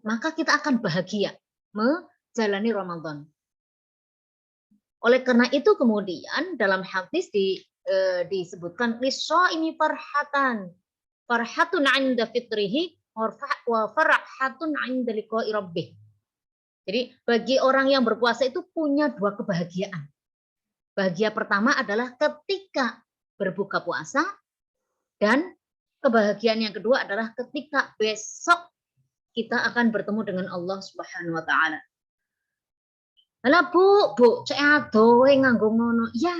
Maka kita akan bahagia menjalani Ramadan. Oleh karena itu kemudian dalam hadis disebutkan ini farhatan. Farhatun 'inda fitrihi wa farhatun 'inda liqa'i rabbih. Jadi bagi orang yang berpuasa itu punya dua kebahagiaan. Bahagia pertama adalah ketika berbuka puasa, dan kebahagiaan yang kedua adalah ketika besok kita akan bertemu dengan Allah Subhanahu wa taala. Lah Bu, cek adoh nganggo ngono. Ya,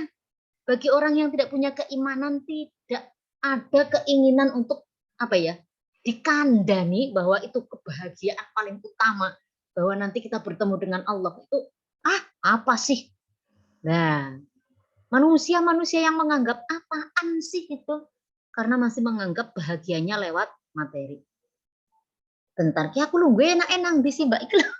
bagi orang yang tidak punya keimanan tidak ada keinginan untuk apa ya? Dikandani bahwa itu kebahagiaan paling utama, bahwa nanti kita bertemu dengan Allah itu apa sih? Nah, manusia-manusia yang menganggap apaan sih itu? Karena masih menganggap bahagianya lewat materi. Bentar ki aku lungguh enak-enak di sih Mbak iki lho.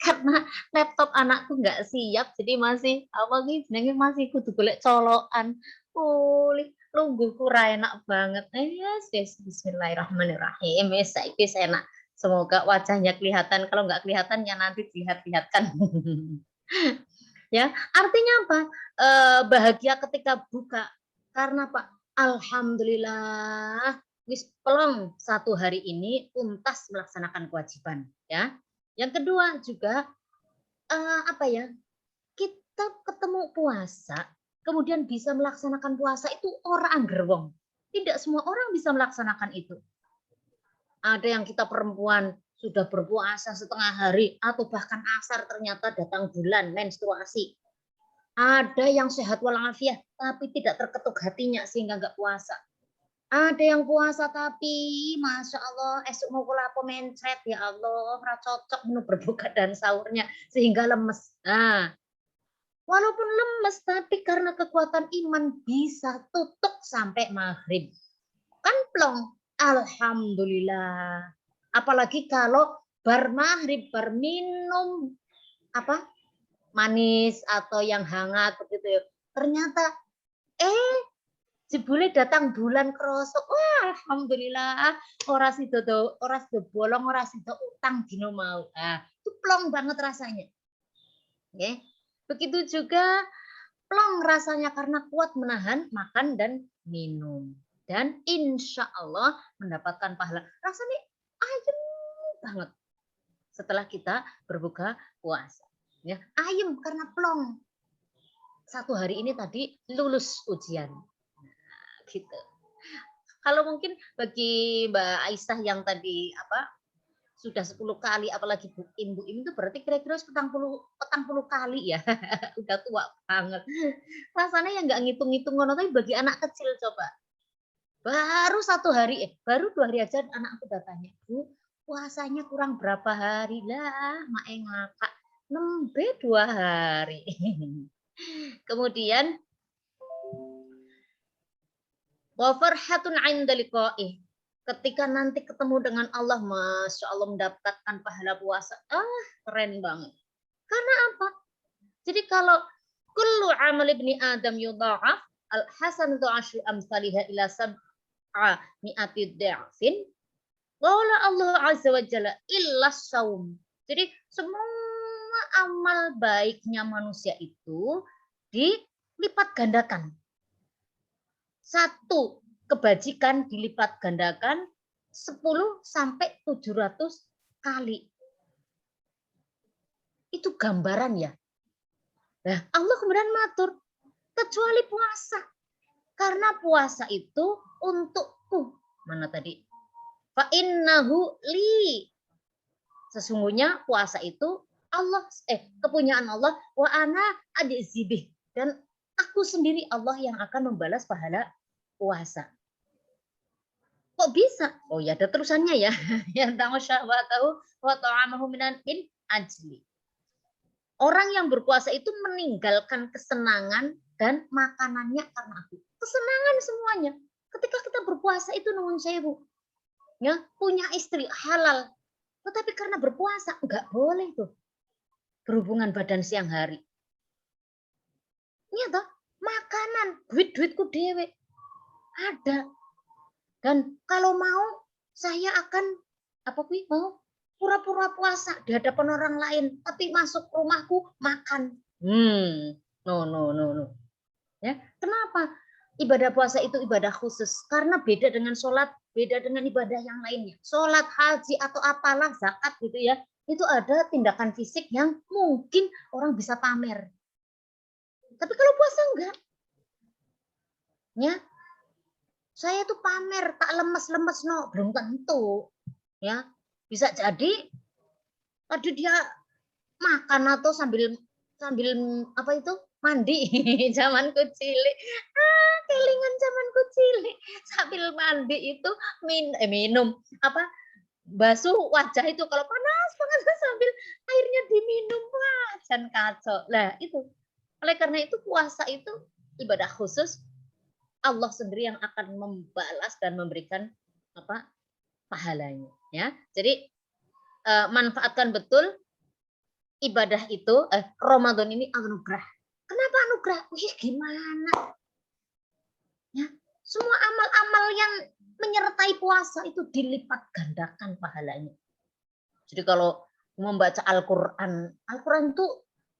Karena laptop anakku nggak siap jadi masih apa ki jenenge masih kudu golek colokan. Lungguhku ra enak banget. Yes, bismillahirrahmanirrahim. Wis saiki wis enak. Semoga wajahnya kelihatan, kalau nggak kelihatan ya nanti dilihat-lihatkan. Ya, artinya apa? Bahagia ketika buka. Karena Pak, alhamdulillah wis pelong 1 hari ini tuntas melaksanakan kewajiban, ya. Yang kedua juga, apa ya, kita ketemu puasa, kemudian bisa melaksanakan puasa itu ora angger wong. Tidak semua orang bisa melaksanakan itu. Ada yang kita perempuan sudah berpuasa setengah hari atau bahkan asar ternyata datang bulan menstruasi. Ada yang sehat walafiat tapi tidak terketuk hatinya sehingga nggak puasa. Ada yang puasa tapi Masya Allah esok mau kulapo mencret ya Allah ora cocok menu berbuka dan sahurnya sehingga lemes. Nah, walaupun lemes tapi karena kekuatan iman bisa tutup sampai maghrib. Kan plong. Alhamdulillah. Apalagi kalau bar maghrib, bar minum apa manis atau yang hangat begitu ya. Ternyata jebule datang bulan krosok. Wah, alhamdulillah ora sida bolong, ora sida utang dino mau. Itu plong banget rasanya. Nggih. Begitu juga plong rasanya karena kuat menahan makan dan minum. Dan insya Allah mendapatkan pahala. Rasanya ayem banget setelah kita berbuka puasa. Ya, ayem karena plong. 1 hari ini tadi lulus ujian. Nah, gitu. Kalau mungkin bagi Mbak Aisyah yang tadi sudah 10 kali apalagi Bu Im itu berarti kira-kira petang puluh kali ya. Udah tua banget. Rasanya yang nggak ngitung-ngitung ngono tapi bagi anak kecil coba. Baru 2 hari aja anak aku udah tanya, "Bu, puasanya kurang berapa hari?" Lah, mae ngakak, "Nembe 2 hari." Kemudian wa farhatun 'inda liqa'ih. Ketika nanti ketemu dengan Allah, Masya Allah mendapatkan pahala puasa. Keren banget. Karena apa? Jadi kalau kullu amal ibni Adam yudha'af, al-hasanatu asyru amsalihha ila mi'ati dha'fin. Qala Allah azza wa jalla illa saum. Jadi semua amal baiknya manusia itu dilipat gandakan. Satu kebajikan dilipat gandakan 10 sampai 700 kali. Itu gambaran ya. Nah, Allah kemudian matur, kecuali puasa. Karena puasa itu untukku. Mana tadi? Fa innahu li. Sesungguhnya puasa itu kepunyaan Allah wa ana ajzibih. Dan aku sendiri Allah yang akan membalas pahala puasa. Kok bisa? Oh ya ada terusannya ya. Yang tahu syahwatahu wa ta'amahu min ajli. Orang yang berpuasa itu meninggalkan kesenangan dan makanannya karena aku. Kesenangan semuanya. Ketika kita berpuasa itu nuwun sewu. Ya, punya istri halal. Tetapi karena berpuasa enggak boleh tuh berhubungan badan siang hari. Iya toh, makanan, duit-duitku dewe. Ada. Dan kalau mau saya akan Apa kuwi mau pura-pura puasa di hadapan orang lain, tapi masuk rumahku makan. No, no, no, no. Ya, kenapa? Ibadah puasa itu ibadah khusus karena beda dengan sholat, beda dengan ibadah yang lainnya. Sholat, haji atau apalah, zakat gitu ya, itu ada tindakan fisik yang mungkin orang bisa pamer. Tapi kalau puasa enggak. Ya, saya tuh pamer tak lemes-lemes no, belum tentu. Ya, bisa jadi tadi dia makan atau sambil apa itu mandi zamanku cilik, kelingan zamanku cilik sambil mandi itu minum apa basuh wajah itu kalau panas banget sambil airnya diminum, wah jan kacau lah itu. Oleh karena itu puasa itu ibadah khusus, Allah sendiri yang akan membalas dan memberikan apa pahalanya ya. Jadi manfaatkan betul ibadah itu, Ramadan ini anugerah. Kenapa anugerah? Wih, gimana? Ya, semua amal-amal yang menyertai puasa itu dilipat gandakan pahalanya. Jadi kalau membaca Al-Quran itu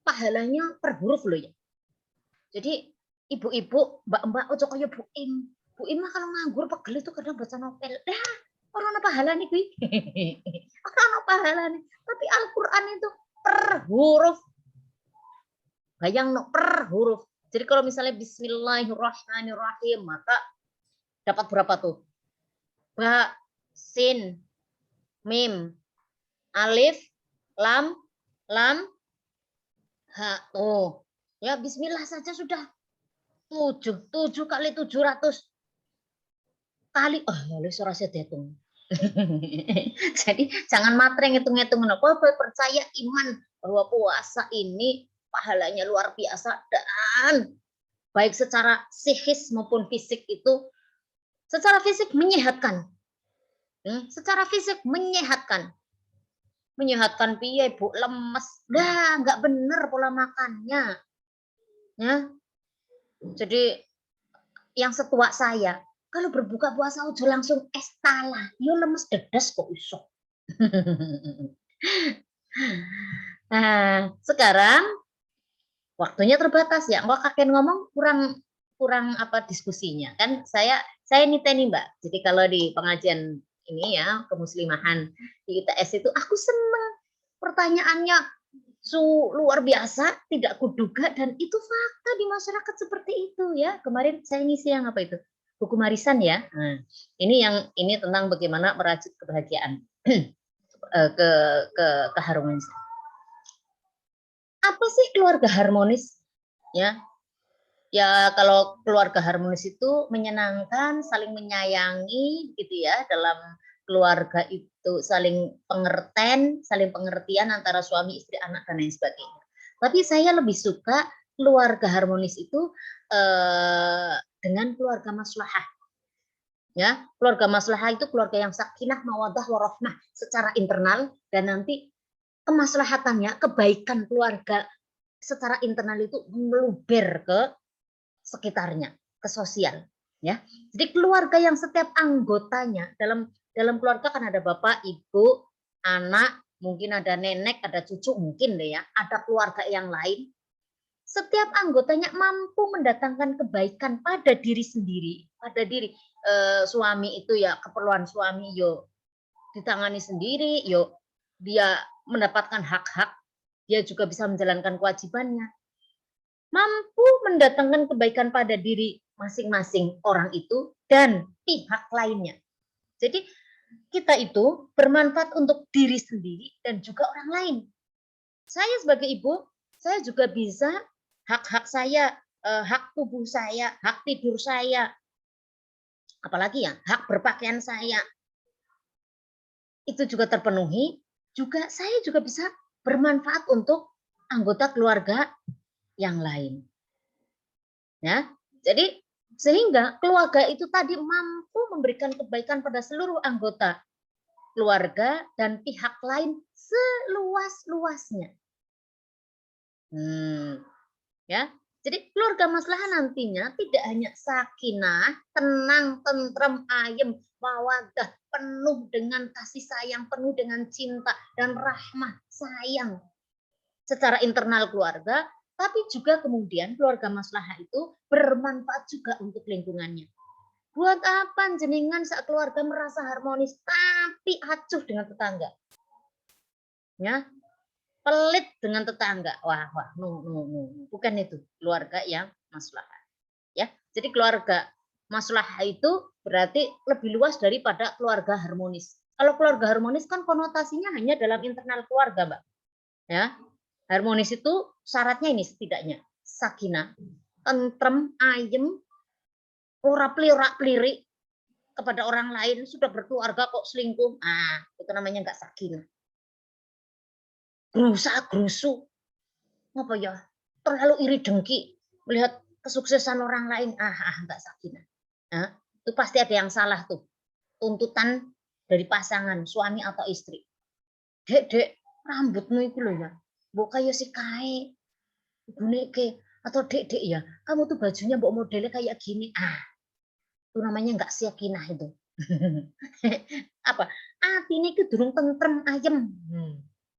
pahalanya per huruf loh ya. Jadi ibu-ibu, mbak-mbak, ojo kaya Bu Im. Bu Im mah kalau nganggur pegel itu kadang baca novel. Dah, orang apa pahala nih, orang apa pahala nih. Tapi Al-Quran itu per huruf. Bayang no, per huruf. Jadi kalau misalnya Bismillahirrahmanirrahim, maka dapat berapa tuh? Ba, sin, mim, alif, lam, ha. Oh, ya Bismillah saja sudah 7 kali 700 kali. Oh, lalu suara saya hitung. Jadi jangan matreng hitung-hitung. Percaya iman bahwa puasa ini pahalanya luar biasa dan baik secara psikis maupun fisik itu, secara fisik menyehatkan. Secara fisik menyehatkan. Menyehatkan piye, Bu? Lemes. Dah, nggak bener pola makannya. Ya. Jadi yang setua saya, kalau berbuka puasa ojo langsung es tala. Yo lemes dedes kok iso. Nah, sekarang waktunya terbatas ya. Engko kakek ngomong kurang apa diskusinya. Kan saya niteni, Mbak. Jadi kalau di pengajian ini ya, kemuslimahan di ITS itu aku seneng pertanyaannya luar biasa, tidak kuduga dan itu fakta di masyarakat seperti itu ya. Kemarin saya ngisi yang apa itu? Buku Marisan ya. Nah, ini tentang bagaimana merajut kebahagiaan ke keharmonisan. Apa sih keluarga harmonis? Ya, kalau keluarga harmonis itu menyenangkan, saling menyayangi gitu ya, dalam keluarga itu saling pengertian antara suami, istri, anak dan lain sebagainya. Tapi saya lebih suka keluarga harmonis itu dengan keluarga maslahah. Ya, keluarga maslahah itu keluarga yang sakinah, mawaddah, warahmah secara internal dan nanti kemaslahatannya, kebaikan keluarga secara internal itu meluber ke sekitarnya, ke sosial, ya. Jadi keluarga yang setiap anggotanya dalam keluarga kan ada bapak, ibu, anak, mungkin ada nenek, ada cucu, mungkin deh ya, ada keluarga yang lain. Setiap anggotanya mampu mendatangkan kebaikan pada diri sendiri, pada diri suami itu ya keperluan suami yo ditangani sendiri, yo dia mendapatkan hak-hak, dia juga bisa menjalankan kewajibannya. Mampu mendatangkan kebaikan pada diri masing-masing orang itu dan pihak lainnya. Jadi kita itu bermanfaat untuk diri sendiri dan juga orang lain. Saya sebagai ibu, saya juga bisa hak-hak saya, hak tubuh saya, hak tidur saya, apalagi ya, hak berpakaian saya, itu juga terpenuhi, juga saya juga bisa bermanfaat untuk anggota keluarga yang lain. Ya, jadi sehingga keluarga itu tadi mampu memberikan kebaikan pada seluruh anggota keluarga dan pihak lain seluas-luasnya. Ya, Jadi keluarga maslahah nantinya tidak hanya sakinah, tenang, tentrem, ayem, mawaddah, penuh dengan kasih sayang, penuh dengan cinta dan rahmah, sayang secara internal keluarga, tapi juga kemudian keluarga maslahah itu bermanfaat juga untuk lingkungannya. Buat apa jenengan saat keluarga merasa harmonis tapi acuh dengan tetangga? Ya, pelit dengan tetangga. Wah, no. Bukan itu keluarga yang maslahah. Ya, jadi keluarga maslahah itu berarti lebih luas daripada keluarga harmonis. Kalau keluarga harmonis kan konotasinya hanya dalam internal keluarga, Mbak. Ya, harmonis itu syaratnya ini setidaknya sakinah, tentrem, ayem, ora plirak-plirik kepada orang lain, sudah berkeluarga kok selingkuh. Ah, itu namanya enggak sakinah. Gerusa-gerusu, apa ya? Terlalu iri dengki melihat kesuksesan orang lain. Enggak sakinah. Nah, itu pasti ada yang salah tuh. Tuntutan dari pasangan, suami atau istri. Dek, rambutmu itu loh ya. Mbok kaya si kae. Ibune ke atau dek ya, kamu tuh bajunya mbok modelnya kayak gini. Itu namanya enggak sakinah itu. Apa? Atine itu durung tentrem ayem.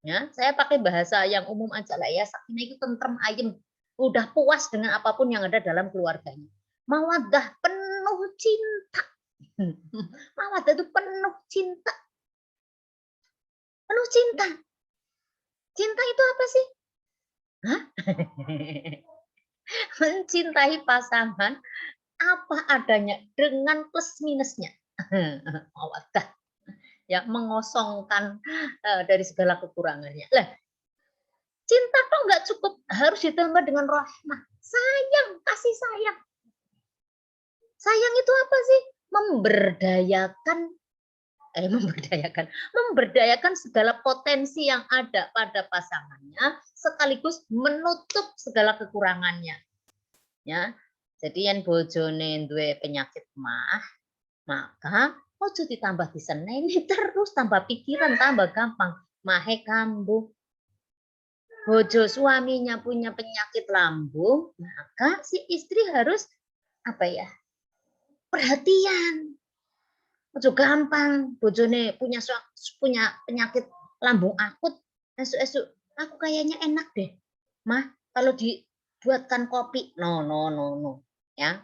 Ya, saya pakai bahasa yang umum aja lah ya. Sakinah itu tentrem ayem. Udah puas dengan apapun yang ada dalam keluarganya. Mawaddah penuh cinta. Mawaddah itu penuh cinta. Penuh cinta. Cinta itu apa sih? Hah? Mencintai pasangan apa adanya dengan plus minusnya. Mawaddah. Ya, mengosongkan dari segala kekurangannya. Lah, cinta kok nggak cukup, harus ditambah dengan rahmah. Sayang, kasih sayang. Sayang itu apa sih? Memberdayakan segala potensi yang ada pada pasangannya, sekaligus menutup segala kekurangannya. Ya, jadi yang bojone duwe penyakit mah, maka ojo ditambah diseneni terus, tambah pikiran, tambah gampang. Mahe kambuh. Bojo suaminya punya penyakit lambung, maka si istri harus apa ya? Perhatian. Ojo gampang bojone punya penyakit lambung akut, esuk-esuk aku kayaknya enak deh. Mah, kalau dibuatkan kopi. No. Ya.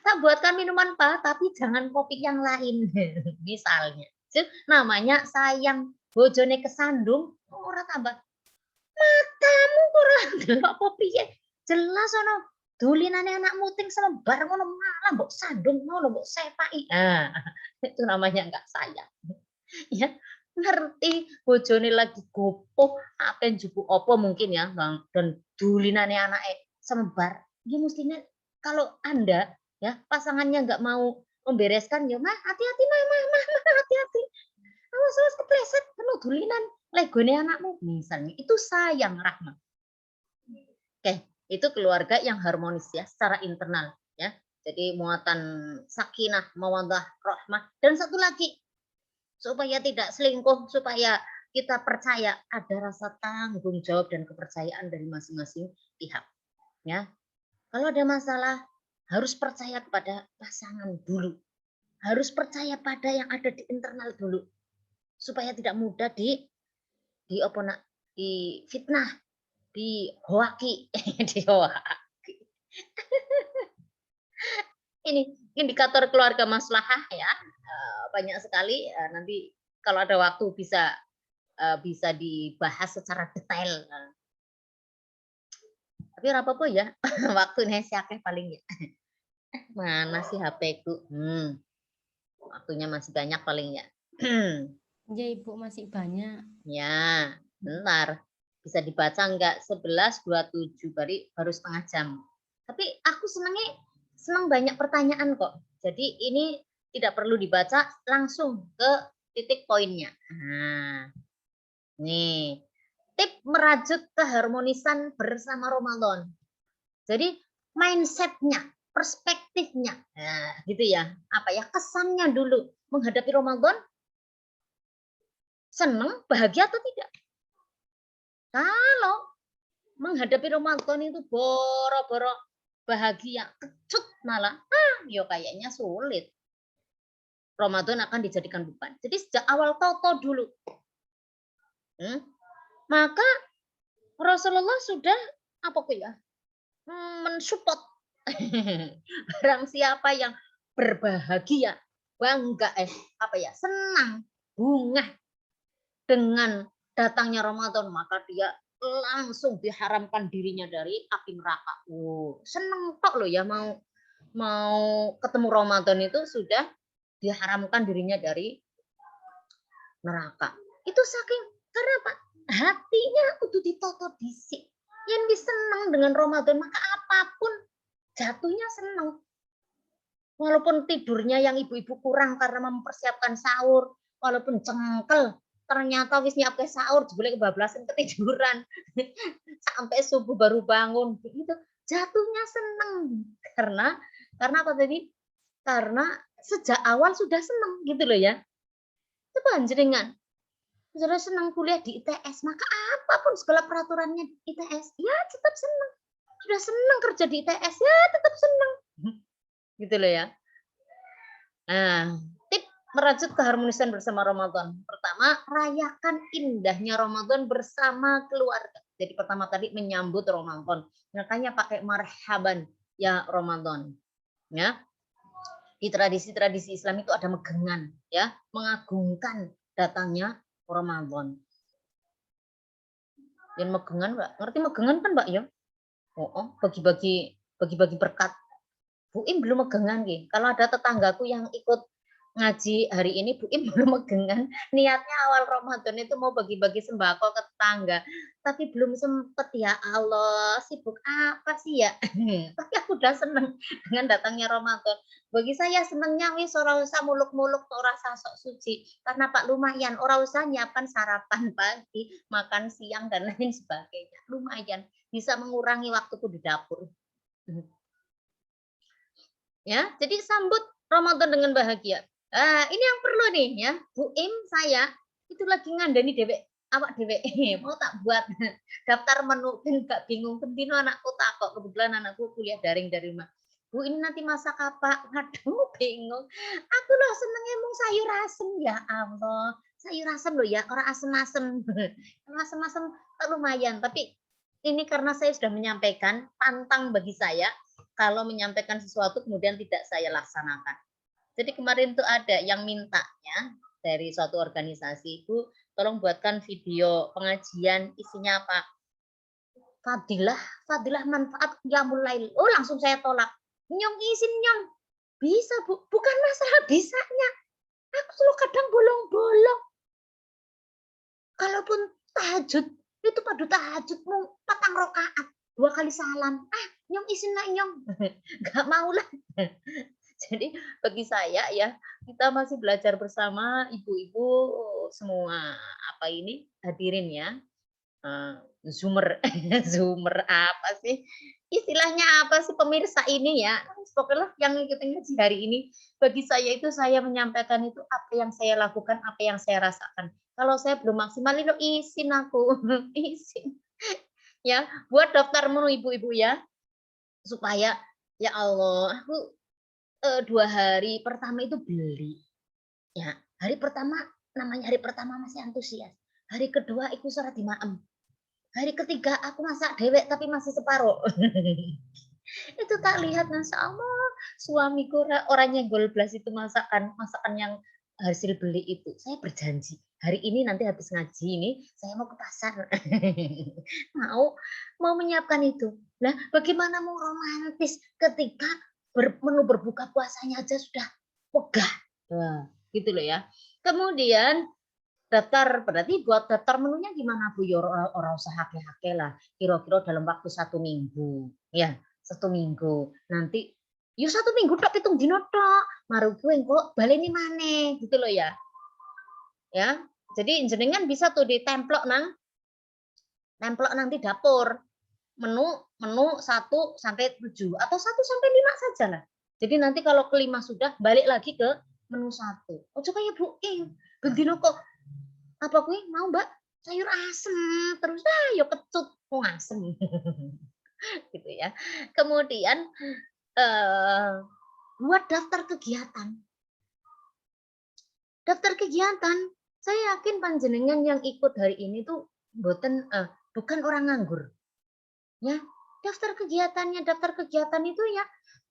Tak buatkan minuman Pak, tapi jangan kopi yang lain. Misalnya. Namanya sayang. Bojone kesandung, ora tambah matamu kurang delok kopi ya. Jelas ono dolinane anak muting selebar ngono malah mbok sandung ngono mbok sepaki. Nah, itu namanya enggak sayang. Ya, ngerti bojone lagi gopoh ape njupuk apa mungkin ya, Bang, dan dolinane anake semebar. Ya mestinya kalau Anda ya pasangannya enggak mau membereskan ya, "Mah, hati-hati mah, hati-hati. Awas kepleset penuh dolinan legone anakmu." Misalnya, itu sayang, rahmat. Oke, itu keluarga yang harmonis ya secara internal ya. Jadi muatan sakinah, mawaddah, rahmah dan satu lagi supaya tidak selingkuh, supaya kita percaya ada rasa tanggung jawab dan kepercayaan dari masing-masing pihak ya. Kalau ada masalah harus percaya kepada pasangan dulu. Harus percaya pada yang ada di internal dulu supaya tidak mudah di fitnah, dihoaki, dihoaki. Ini indikator keluarga maslahah ya, banyak sekali, nanti kalau ada waktu bisa dibahas secara detail. Tapi ora apa-apa ya, waktune si akeh paling ya. Mana sih HP-ku? Waktunya masih banyak paling ya. Ya Ibu, masih banyak. Ya, bentar. Bisa dibaca enggak? 11:27, baru setengah jam. Tapi aku senang banyak pertanyaan kok. Jadi ini tidak perlu dibaca, langsung ke titik poinnya. Nah, nih. Tip merajut keharmonisan bersama Ramadan. Jadi mindsetnya, perspektifnya, nah, gitu ya. Apa ya? Kesannya dulu menghadapi Ramadan, senang, bahagia atau tidak? Kalau menghadapi Ramadan itu boro-boro bahagia, kecut malah, yo kayaknya sulit. Ramadan akan dijadikan beban. Jadi sejak awal toto dulu. Maka Rasulullah sudah apa ya? Mensupport barang siapa yang berbahagia, bangga, senang, bunga dengan datangnya Ramadan, maka dia langsung diharamkan dirinya dari api neraka. Seneng tok loh ya mau ketemu Ramadan itu sudah diharamkan dirinya dari neraka. Itu saking karena apa? Hatinya kudu ditoto dhisik. Yang disenang dengan Ramadan maka apapun jatuhnya senang. Walaupun tidurnya yang ibu-ibu kurang karena mempersiapkan sahur, walaupun cengkel, ternyata wis nyiapke sahur jebule kebablasan ketiduran. Sampai subuh baru bangun, gitu. Jatuhnya senang karena apa tadi? Karena sejak awal sudah senang gitu loh ya. Coba jenengan sudah senang kuliah di ITS, maka apapun segala peraturannya di ITS, ya tetap senang. Sudah senang kerja di ITS, ya tetap senang. Gitu loh ya. Nah, tip merajut keharmonisan bersama Ramadan. Pertama, rayakan indahnya Ramadan bersama keluarga. Jadi pertama tadi menyambut Ramadan. Makanya pakai marhaban ya Ramadan. Ya. Di tradisi-tradisi Islam itu ada megengan, ya, mengagungkan datangnya Ramadan. Yang megengan, Mbak. Ngerti megengan kan, Mbak ya? Bagi-bagi berkat. Bu Im belum megengan nggih. Kalau ada tetanggaku yang ikut ngaji hari ini, Bu Im belum megengan. Niatnya awal Ramadan itu mau bagi-bagi sembako ke tetangga, tapi belum sempet ya Allah. Sibuk apa sih ya? Tapi aku udah seneng dengan datangnya Ramadan. Bagi saya senengnya wis ora usah muluk-muluk, ora usah sok suci. Karena Pak lumayan, ora usah nyiapkan sarapan pagi, makan siang dan lain sebagainya. Lumayan bisa mengurangi waktuku di dapur. Ya, jadi sambut Ramadan dengan bahagia. Ini yang perlu nih ya, Bu Im saya itu lagi ngandani dewek awak dewek mau tak buat daftar menu kan gak bingung pentino anakku takok kebetulan anakku kuliah daring dari rumah. Bu ini nanti masak apa? Aduh bingung. Aku loh senengnya mau sayur asem ya Allah. Sayur asem loh ya, orang asem-asem. Kalau asem-asem lumayan, tapi ini karena saya sudah menyampaikan pantang bagi saya kalau menyampaikan sesuatu kemudian tidak saya laksanakan. Jadi kemarin tuh ada yang mintanya dari suatu organisasi, Bu, tolong buatkan video pengajian isinya apa? Fadilah manfaat qiyamul lail. Oh, langsung saya tolak. Nyong izin nyong. Bisa, Bu. Bukan masalah bisanya. Aku selalu kadang bolong-bolong. Kalaupun tahajud, itu padu tahajudmu 4 rakaat. 2 kali salam. Nyong izin lah nyong. Gak mau lah. Jadi bagi saya ya, kita masih belajar bersama ibu-ibu semua hadirin ya. Zoomer Zoomer apa sih? Istilahnya apa sih pemirsa ini ya? Pokoknya yang ngikutin ngaji hari ini, bagi saya itu saya menyampaikan itu apa yang saya lakukan, apa yang saya rasakan. Kalau saya belum maksimal itu izin aku, izin. Ya, buat daftar menu ibu-ibu ya. Supaya ya Allah, aku 2 hari pertama itu beli. Ya, hari pertama namanya hari pertama masih antusias. Hari kedua iku ora dimaem. Hari ketiga aku masak dewek tapi masih separuh. Itu tak lihat Masya Allah, suamiku orang nyenggol blas itu masakan yang hasil beli itu. Saya berjanji, hari ini nanti habis ngaji ini saya mau ke pasar. mau menyiapkan itu. Nah, bagaimana mau romantis ketika menu berbuka puasanya aja sudah wegah. Nah, gitu loh ya. Kemudian berarti buat daftar menunya gimana Bu? Ya ora usah hake-hake lah. Kira-kira dalam waktu 1 minggu. Ya, 1 minggu. Nanti ya 1 minggu tok 7 dino tok. Maru kowe engko baleni maneh gitu loh ya. Ya. Jadi jenengan bisa tuh ditemplok nang di dapur. Menu 1 sampai 7 atau 1 sampai 5 saja lah. Jadi nanti kalau ke-5 sudah balik lagi ke menu 1. Ojo kaya Bu bendino kok apa kuwi mau Mbak sayur asem terus yo kecut asem. Gitu ya. Kemudian buat daftar kegiatan. Daftar kegiatan, saya yakin panjenengan yang ikut hari ini tuh bukan orang nganggur. Ya, daftar kegiatan itu ya,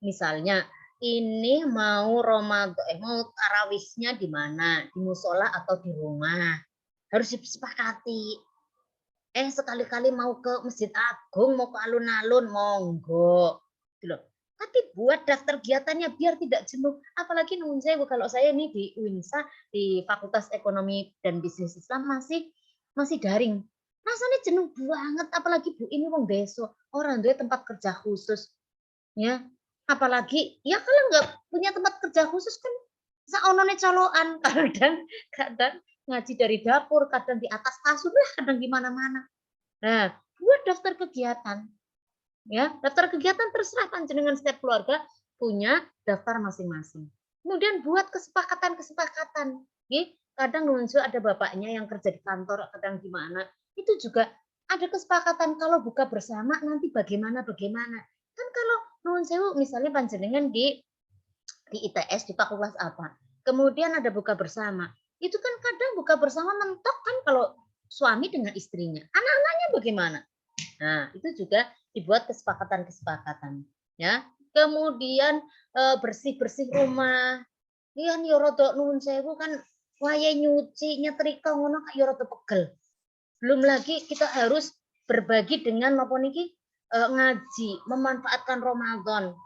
misalnya ini mau mau tarawihnya di mana, di musola atau di rumah, harus disepakati. Sekali-kali mau ke Masjid Agung, mau ke alun-alun, monggo, gitu loh. Tapi buat daftar kegiatannya biar tidak jenuh. Apalagi nuwun sewu kalau saya nih di UINSA di Fakultas Ekonomi dan Bisnis Islam masih daring. Rasanya jenuh banget, apalagi Bu ini wong besok orang dia tempat kerja khusus, ya. Apalagi ya kalau nggak punya tempat kerja khusus kan saonone colokan kadang ngaji dari dapur, kadang di atas kasur, kadang di mana-mana. Nah, buat daftar kegiatan. Ya, daftar kegiatan terserah panjenengan setiap keluarga punya daftar masing-masing. Kemudian buat kesepakatan-kesepakatan. Kadang muncul ada bapaknya yang kerja di kantor, kadang di mana. Itu juga ada kesepakatan kalau buka bersama nanti bagaimana. Kan kalau nuwun sewu misalnya panjenengan di ITS di fakultas apa. Kemudian ada buka bersama. Itu kan kadang buka bersama mentok kan kalau suami dengan istrinya. Anak-anaknya bagaimana? Nah, itu juga dibuat kesepakatan-kesepakatan, ya. Kemudian bersih-bersih rumah. Iya yo rada nuwun sewu kan wayahe nyuci, nyetrika ngono kok yo rada pegel. Belum lagi kita harus berbagi dengan napa niki ngaji, memanfaatkan Ramadan.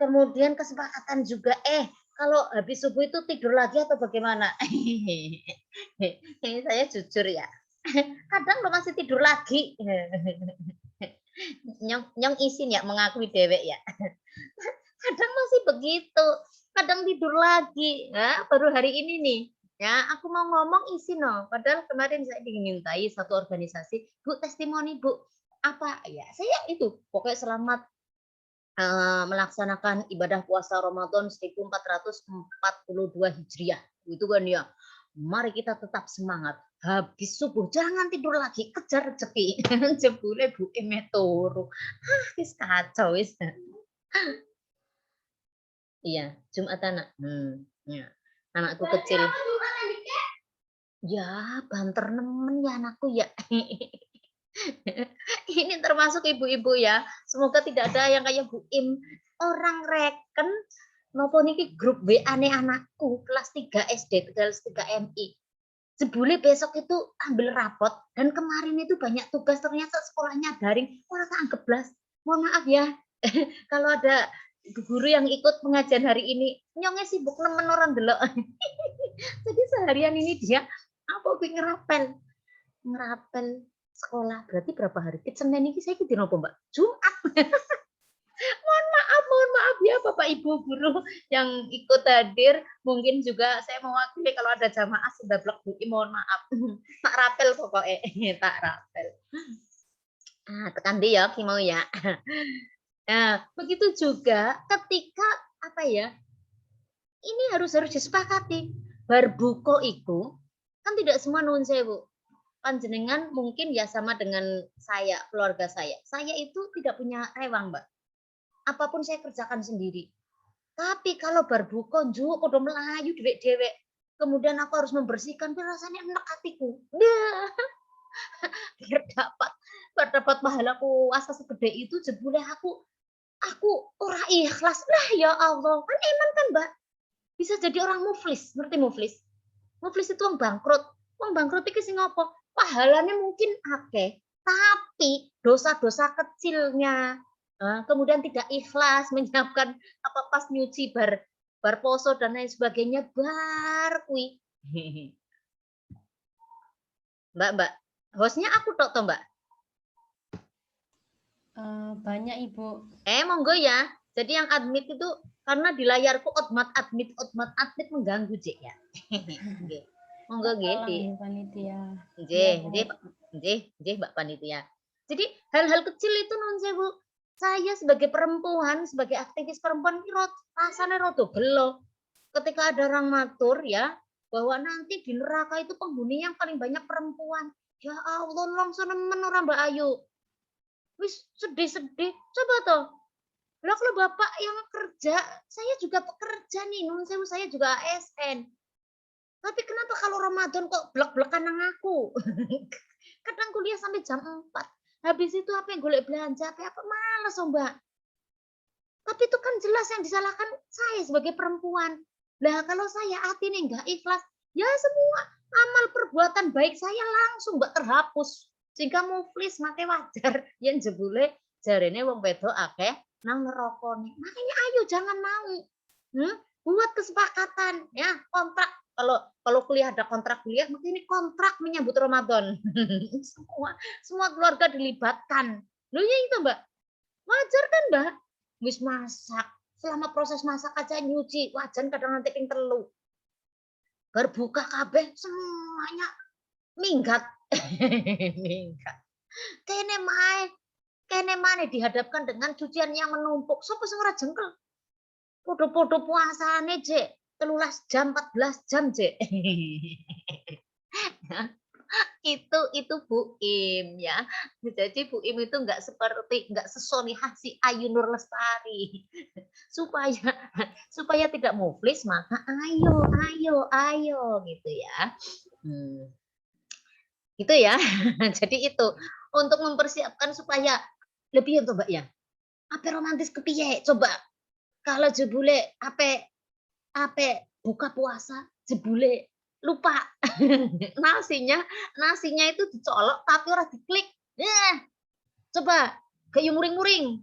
Kemudian kesepakatan juga kalau habis subuh itu tidur lagi atau bagaimana? Ini saya jujur ya. Kadang lo masih tidur lagi. Nyong isin ya mengakui dewek ya. Kadang masih begitu. Kadang tidur lagi. Ya, baru hari ini nih. Ya, aku mau ngomong isin loh. Padahal kemarin saya dimintai satu organisasi, Bu testimoni Bu. Apa ya? Saya itu pokoknya selamat melaksanakan ibadah puasa Ramadan 1442 Hijriah. Itu kan ya. Mari kita tetap semangat. Habis subuh jangan tidur lagi, kejar rezeki. Jebule Bu Eme turu. Wis kacau wis. Iya, Jumat anak. Ya. Anakku kecil. Ya, banter nemen ya anakku ya. Ini termasuk ibu-ibu ya. Semoga tidak ada yang kayak Bu Im. Orang reken nopo niki grup WA-ne anakku kelas 3 SD, kelas 3 MI. Jebule besok itu ambil rapot dan kemarin itu banyak tugas ternyata sekolahnya daring. Ora tak anggap blas. Mohon maaf ya. Kalau ada guru yang ikut pengajian hari ini, nyongnya sibuk nemen orang delok. Jadi seharian ini dia apa ngerapel sekolah. Berarti berapa hari? Senin ini saya dino apa, Mbak? Jumat. Mohon maaf ya Bapak Ibu guru yang ikut hadir. Mungkin juga saya mewakili kalau ada jamaah sudah blok Bu, mohon maaf. Tak rapel pokoknya, tak rapel. Tekan deh ya, ki mau ya. Nah, begitu juga ketika apa ya? Ini harus disepakati. Barbuko itu kan tidak semua nuwun sewu. Panjenengan mungkin ya sama dengan saya, keluarga saya. Saya itu tidak punya rewang, Mbak. Apapun saya kerjakan sendiri. Tapi kalau barbuko njuk podo melayu dewek-dewek. Kemudian aku harus membersihkan, rasanya enak hatiku. Biar dapat pahala puasa segede itu jebule aku ora ikhlas. Lah ya Allah, kan eman kan, Mbak? Bisa jadi orang muflis, ngerti muflis? Muflis itu wong bangkrut. Wong bangkrut iki sing ngopo? Pahalanya mungkin akeh, tapi dosa-dosa kecilnya kemudian tidak ikhlas menyiapkan apa pas nyuci bar poso dan lain sebagainya bar kui. Mbak, hostnya aku tok toh, Mbak. Banyak Ibu. Monggo ya. Jadi yang admit itu karena di layarku admit mengganggu Cek ya. Nggih. Monggo nggih di panitia. Nggih, Mbak Panitia. Jadi hal-hal kecil itu non sewu. Saya sebagai perempuan, sebagai aktivis perempuan rasanya rodo gelo. Ketika ada orang matur ya, bahwa nanti di neraka itu penghuni yang paling banyak perempuan. Ya Allah, langsung nemen ora Mbak Ayu. Wis sedih-sedih. Coba toh. Lah kalau Bapak yang kerja, saya juga pekerja nih, nun sewu saya juga ASN. Tapi kenapa kalau Ramadan kok blek-blekan nang aku? Kadang kuliah sampai jam 4. Habis itu apa yang golek belanja, apa males oh Mbak. Tapi itu kan jelas yang disalahkan saya sebagai perempuan. Lah kalau saya hati nih nggak ikhlas, ya semua amal perbuatan baik saya langsung Mbak terhapus. Sehingga muflis mate wajar yang jebule jarene wong wedok akeh nang ngerokone. Makanya ayo jangan mau. Buat kesepakatan ya, kontrak kalau kuliah ada kontrak kuliah, maka ini kontrak menyambut Ramadan. semua keluarga dilibatkan. Loh ya itu Mbak. Wajar kan Mbak? Wis masak. Selama proses masak aja nyuci, wajan kadang nanti ping telu. Berbuka kabeh semuanya minggat. Minggat. Kene mana dihadapkan dengan cucian yang menumpuk. Sopo sing ora jengkel. Podo-podo puasane, Cek. 13 jam, 14 jam, Cek. itu Bu Im ya. Jadi Bu Im itu nggak sesolihah si Ayu Nur Lestari. supaya tidak muflis maka ayo gitu ya. Gitu ya. Jadi itu untuk mempersiapkan supaya lebih untuk Mbak ya. Apa romantis kepiye coba kalau jebule ape buka puasa jebule lupa nasinya itu dicolok tapi ora diklik. Coba kayak muring-muring.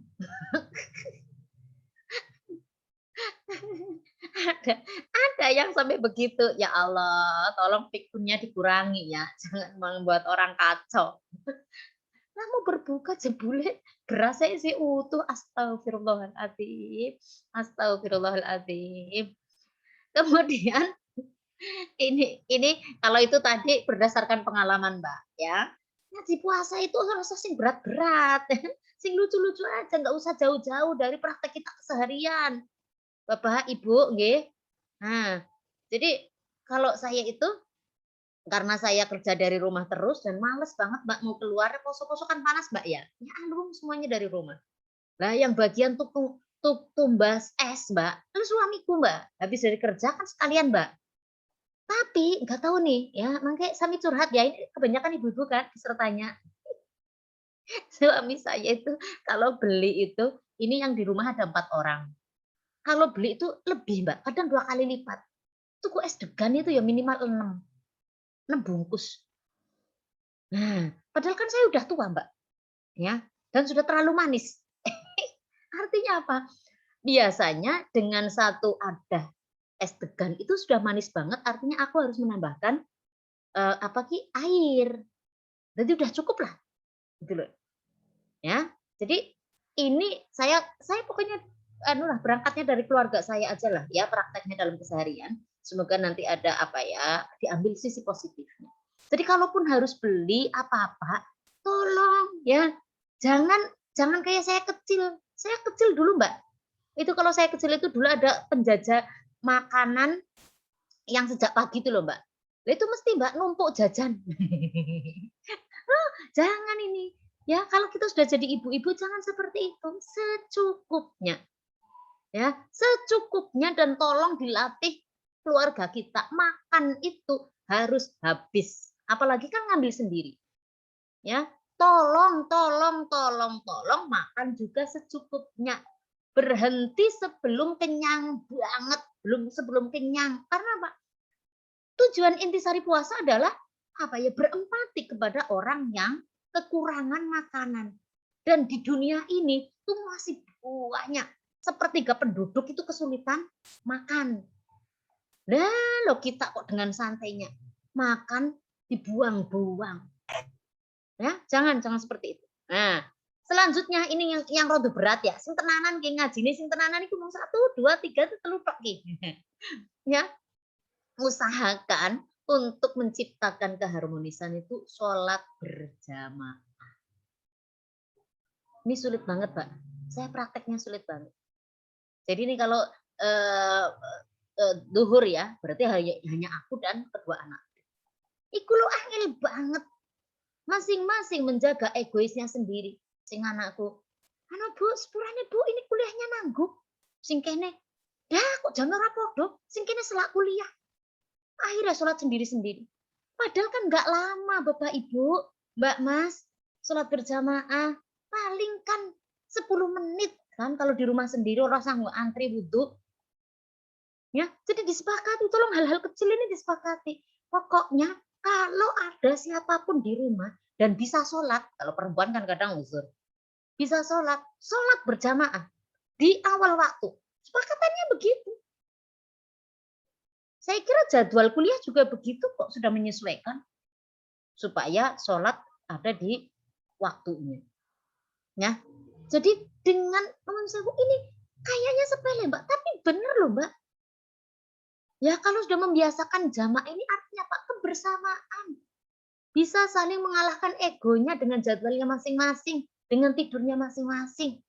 ada yang sampai begitu. Ya Allah, tolong pikunnya dikurangi ya. Jangan membuat orang kacau. Kamu berbuka jebule berasa sih utuh. Astagfirullahaladzim. Astagfirullahaladzim. Kemudian ini kalau itu tadi berdasarkan pengalaman Mbak ya. Ngaji puasa itu rasa sing berat-berat. Sing lucu-lucu aja, nggak usah jauh-jauh dari praktek kita keseharian. Bapak, Ibu, nggih. Nah, jadi kalau saya itu karena saya kerja dari rumah terus dan males banget Mbak mau keluar, poso-poso kan panas Mbak ya. Ya alum semuanya dari rumah. Lah yang bagian tumbas es Mbak, kan suamiku Mbak. Habis dari kerja kan sekalian Mbak. Tapi nggak tahu nih ya, makanya Sami curhat ya, ini kebanyakan ibu-ibu kan pesertanya. Suami saya itu kalau beli itu, ini yang di rumah ada 4 orang. Kalau beli itu lebih Mbak, kadang 2 kali lipat. Tuku es degan itu ya minimal 6 bungkus. Nah, padahal kan saya udah tua Mbak, ya, dan sudah terlalu manis. Artinya apa? Biasanya dengan satu adah es degan itu sudah manis banget, artinya aku harus menambahkan air. Jadi udah cukup lah, gitu loh. Ya, jadi ini saya pokoknya berangkatnya dari keluarga saya aja lah ya prakteknya dalam keseharian. Semoga nanti ada diambil sisi positifnya. Jadi kalaupun harus beli apa-apa, tolong ya jangan kayak saya kecil. Saya kecil dulu Mbak. Itu kalau saya kecil itu dulu ada penjajah makanan yang sejak pagi itu loh Mbak. Itu mesti Mbak numpuk jajan. Jangan ini. Ya, kalau kita sudah jadi ibu-ibu jangan seperti itu, secukupnya. Ya, secukupnya dan tolong dilatih keluarga kita makan itu harus habis. Apalagi kan ngambil sendiri. Ya, tolong makan juga secukupnya. Berhenti sebelum kenyang banget, sebelum kenyang. Karena apa? Tujuan intisari puasa adalah berempati kepada orang yang kekurangan makanan. Dan di dunia ini tuh masih banyak sepertiga penduduk itu kesulitan makan. Nah, lo kita kok dengan santainya makan dibuang-buang. Ya, jangan seperti itu. Nah, selanjutnya ini yang rada berat ya. Sing tenanan ki ngajine sing tenanan iku mung 1 2 3 telu tok ki. Ya. Usahakan untuk menciptakan keharmonisan itu sholat berjamaah. Ini sulit banget, Pak. Saya prakteknya sulit banget. Jadi ini kalau duhur ya, berarti hanya aku dan kedua anak. Iku lo angel banget. masing-masing menjaga egoisnya sendiri. Sing anakku, "Ano Bu, sepurane Bu, ini kuliahnya nanggung." Sing kene, "Dah kok jam ora podo, sing kene selak kuliah." Akhirnya sholat sendiri-sendiri. Padahal kan nggak lama Bapak Ibu, Mbak Mas, sholat berjamaah paling kan 10 menit kan kalau di rumah sendiri orang sanggup antri wudhu. Ya, jadi disepakati, tolong hal-hal kecil ini disepakati. Pokoknya kalau ada siapapun di rumah dan bisa sholat, kalau perempuan kan kadang uzur, bisa sholat berjamaah di awal waktu. Sepakatannya begitu. Saya kira jadwal kuliah juga begitu kok, sudah menyesuaikan supaya sholat ada di waktunya. Ya, jadi dengan ini kayaknya sepele Mbak, tapi benar loh Mbak. Ya kalau sudah membiasakan jamaah ini artinya Pak kebersamaan. Bisa saling mengalahkan egonya dengan jadwalnya masing-masing, dengan tidurnya masing-masing.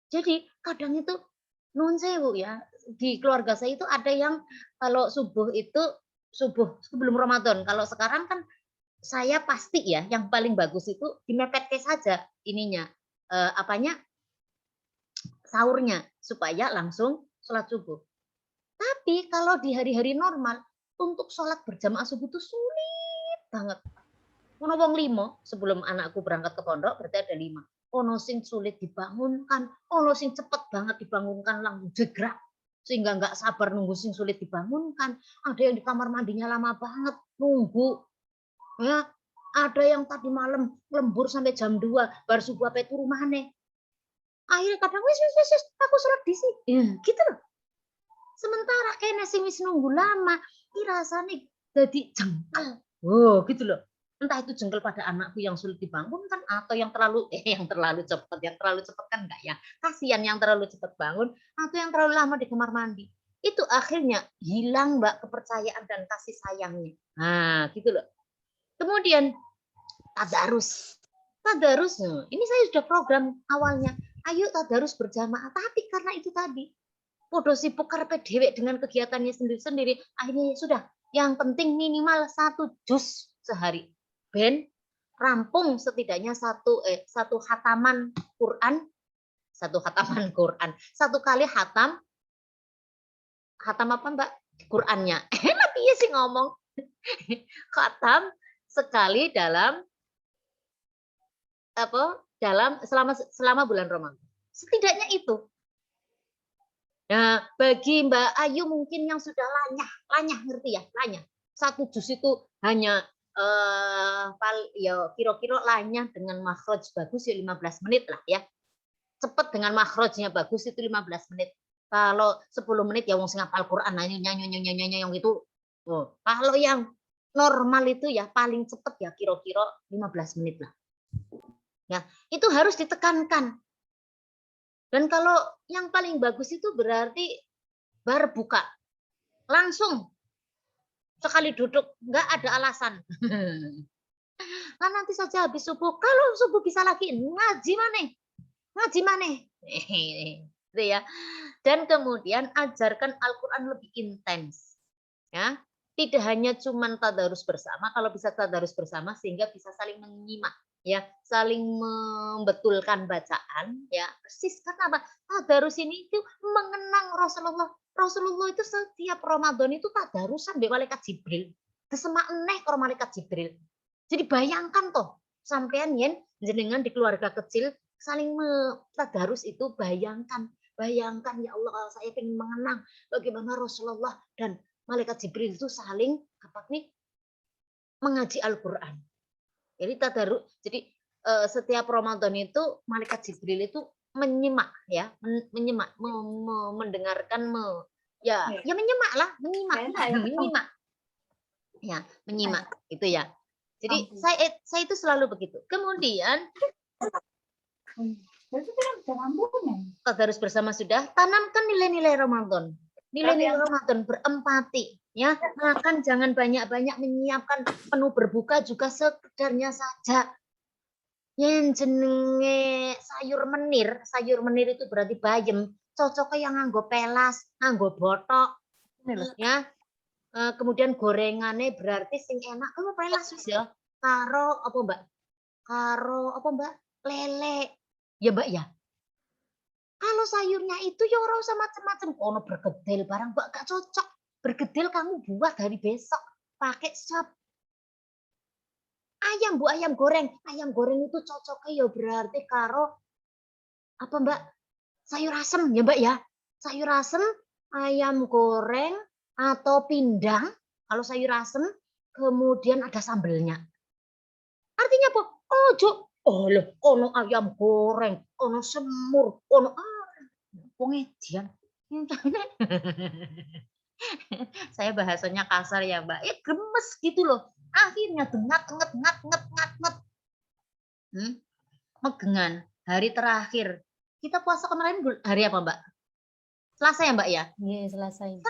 Jadi kadang itu nuwun sewu ya, di keluarga saya itu ada yang kalau subuh sebelum Ramadan. Kalau sekarang kan saya pasti ya yang paling bagus itu dimepetke saja ininya sahurnya supaya langsung sholat subuh. Tapi kalau di hari-hari normal untuk sholat berjamaah subuh itu sulit banget. Ono wong 5 sebelum anakku berangkat ke pondok berarti ada 5. Ono sing sulit dibangunkan, ono sing cepet banget dibangunkan langsung jegrak sehingga nggak sabar nunggu sing sulit dibangunkan. Ada yang di kamar mandinya lama banget nunggu. Ya, ada yang tadi malam lembur sampai jam 2 baru subuh apa itu rumahnya. Akhirnya kadang wis aku sholat di sini. Ya, gitu loh. Sementara kene sing wis nunggu lama, iki rasane dadi jengkel. Oh, gitu loh. Entah itu jengkel pada anakku yang sulit dibangunkan atau yang terlalu cepat. Yang terlalu cepat kan enggak ya. Kasihan yang terlalu cepat bangun atau yang terlalu lama di kamar mandi. Itu akhirnya hilang Mbak kepercayaan dan kasih sayangnya. Nah, gitu loh. Kemudian tadarus. Tadarus, ini saya sudah program awalnya. Ayo tadarus berjamaah, tapi karena itu tadi podo sibuk karepe dhewek dengan kegiatannya sendiri-sendiri, akhirnya ya sudah, yang penting minimal 1 juz sehari. Ben rampung setidaknya satu khataman Quran, satu kali khatam apa Mbak? Qurannya. Enak piye sih ngomong? Khatam sekali dalam selama bulan Ramadan. Setidaknya itu. Nah, bagi Mbak Ayu mungkin yang sudah lanyah ngerti ya, lanyah. 1 juz itu hanya ya kira-kira lanyah dengan makhraj bagus ya 15 menit lah ya. Cepat dengan makhrajnya bagus itu 15 menit. Kalau 10 menit ya wong sing hafal Quran nyanyi yang itu. Oh, kalau yang normal itu ya paling cepat ya kira-kira 15 menit lah. Ya, itu harus ditekankan. Dan kalau yang paling bagus itu berarti bar buka. Langsung sekali duduk, nggak ada alasan. Nah, nanti saja habis subuh. Kalau subuh bisa lagi ngaji maneh. Gitu ya. Dan kemudian ajarkan Al-Quran lebih intens. Ya, tidak hanya cuman tadarus bersama, kalau bisa tadarus bersama sehingga bisa saling menyimak. Ya, saling membetulkan bacaan ya persis karena apa tadarus ini itu mengenang Rasulullah itu setiap Ramadan itu tadarusan be malaikat Jibril kesemak eneh karo malaikat Jibril jadi bayangkan toh sampean yen jenengan di keluarga kecil saling tadarus itu bayangkan ya Allah saya ingin mengenang bagaimana Rasulullah dan malaikat Jibril itu saling mengaji Al-Quran. Jadi setiap Ramadan itu malaikat Jibril itu menyimak ya, mendengarkan menyimak. Ya, menyimak itu ya. Jadi saya itu selalu begitu. Kemudian tadarus bersama sudah, tanamkan nilai-nilai Ramadan. Nilai-nilai Ramadan berempati, ya. Makan jangan banyak-banyak, menyiapkan menu berbuka juga sekedarnya saja. Yang jenenge sayur menir itu berarti bayem. Cocoknya yang nganggo pelas, nganggo botok, ya. kemudian gorengannya berarti sing enak kamu paling langsung ya. Karo apa Mbak? Karo apa Mbak? Lele. Ya Mbak ya. Kalau sayurnya itu ya ora usah macam-macam. Ono bergedel barang Mbak gak cocok. Bergedel kamu buat hari besok pakai sop. Ayam Bu, ayam goreng. Ayam goreng itu cocoknya ya berarti karo apa Mbak? Sayur asem ya Mbak ya. Sayur asem, ayam goreng atau pindang. Kalau sayur asem, kemudian ada sambelnya. Artinya apa? Ojo, oh loh, ono ayam goreng, ono semur, ono pengejian. Saya bahasanya kasar ya Mbak. Ya gemes gitu loh. Akhirnya dengat nget ngat nget ngat nget. Megengan. Hari terakhir. Kita puasa kemarin hari apa Mbak? Selasa ya Mbak ya? Iya, Selasa Ibu.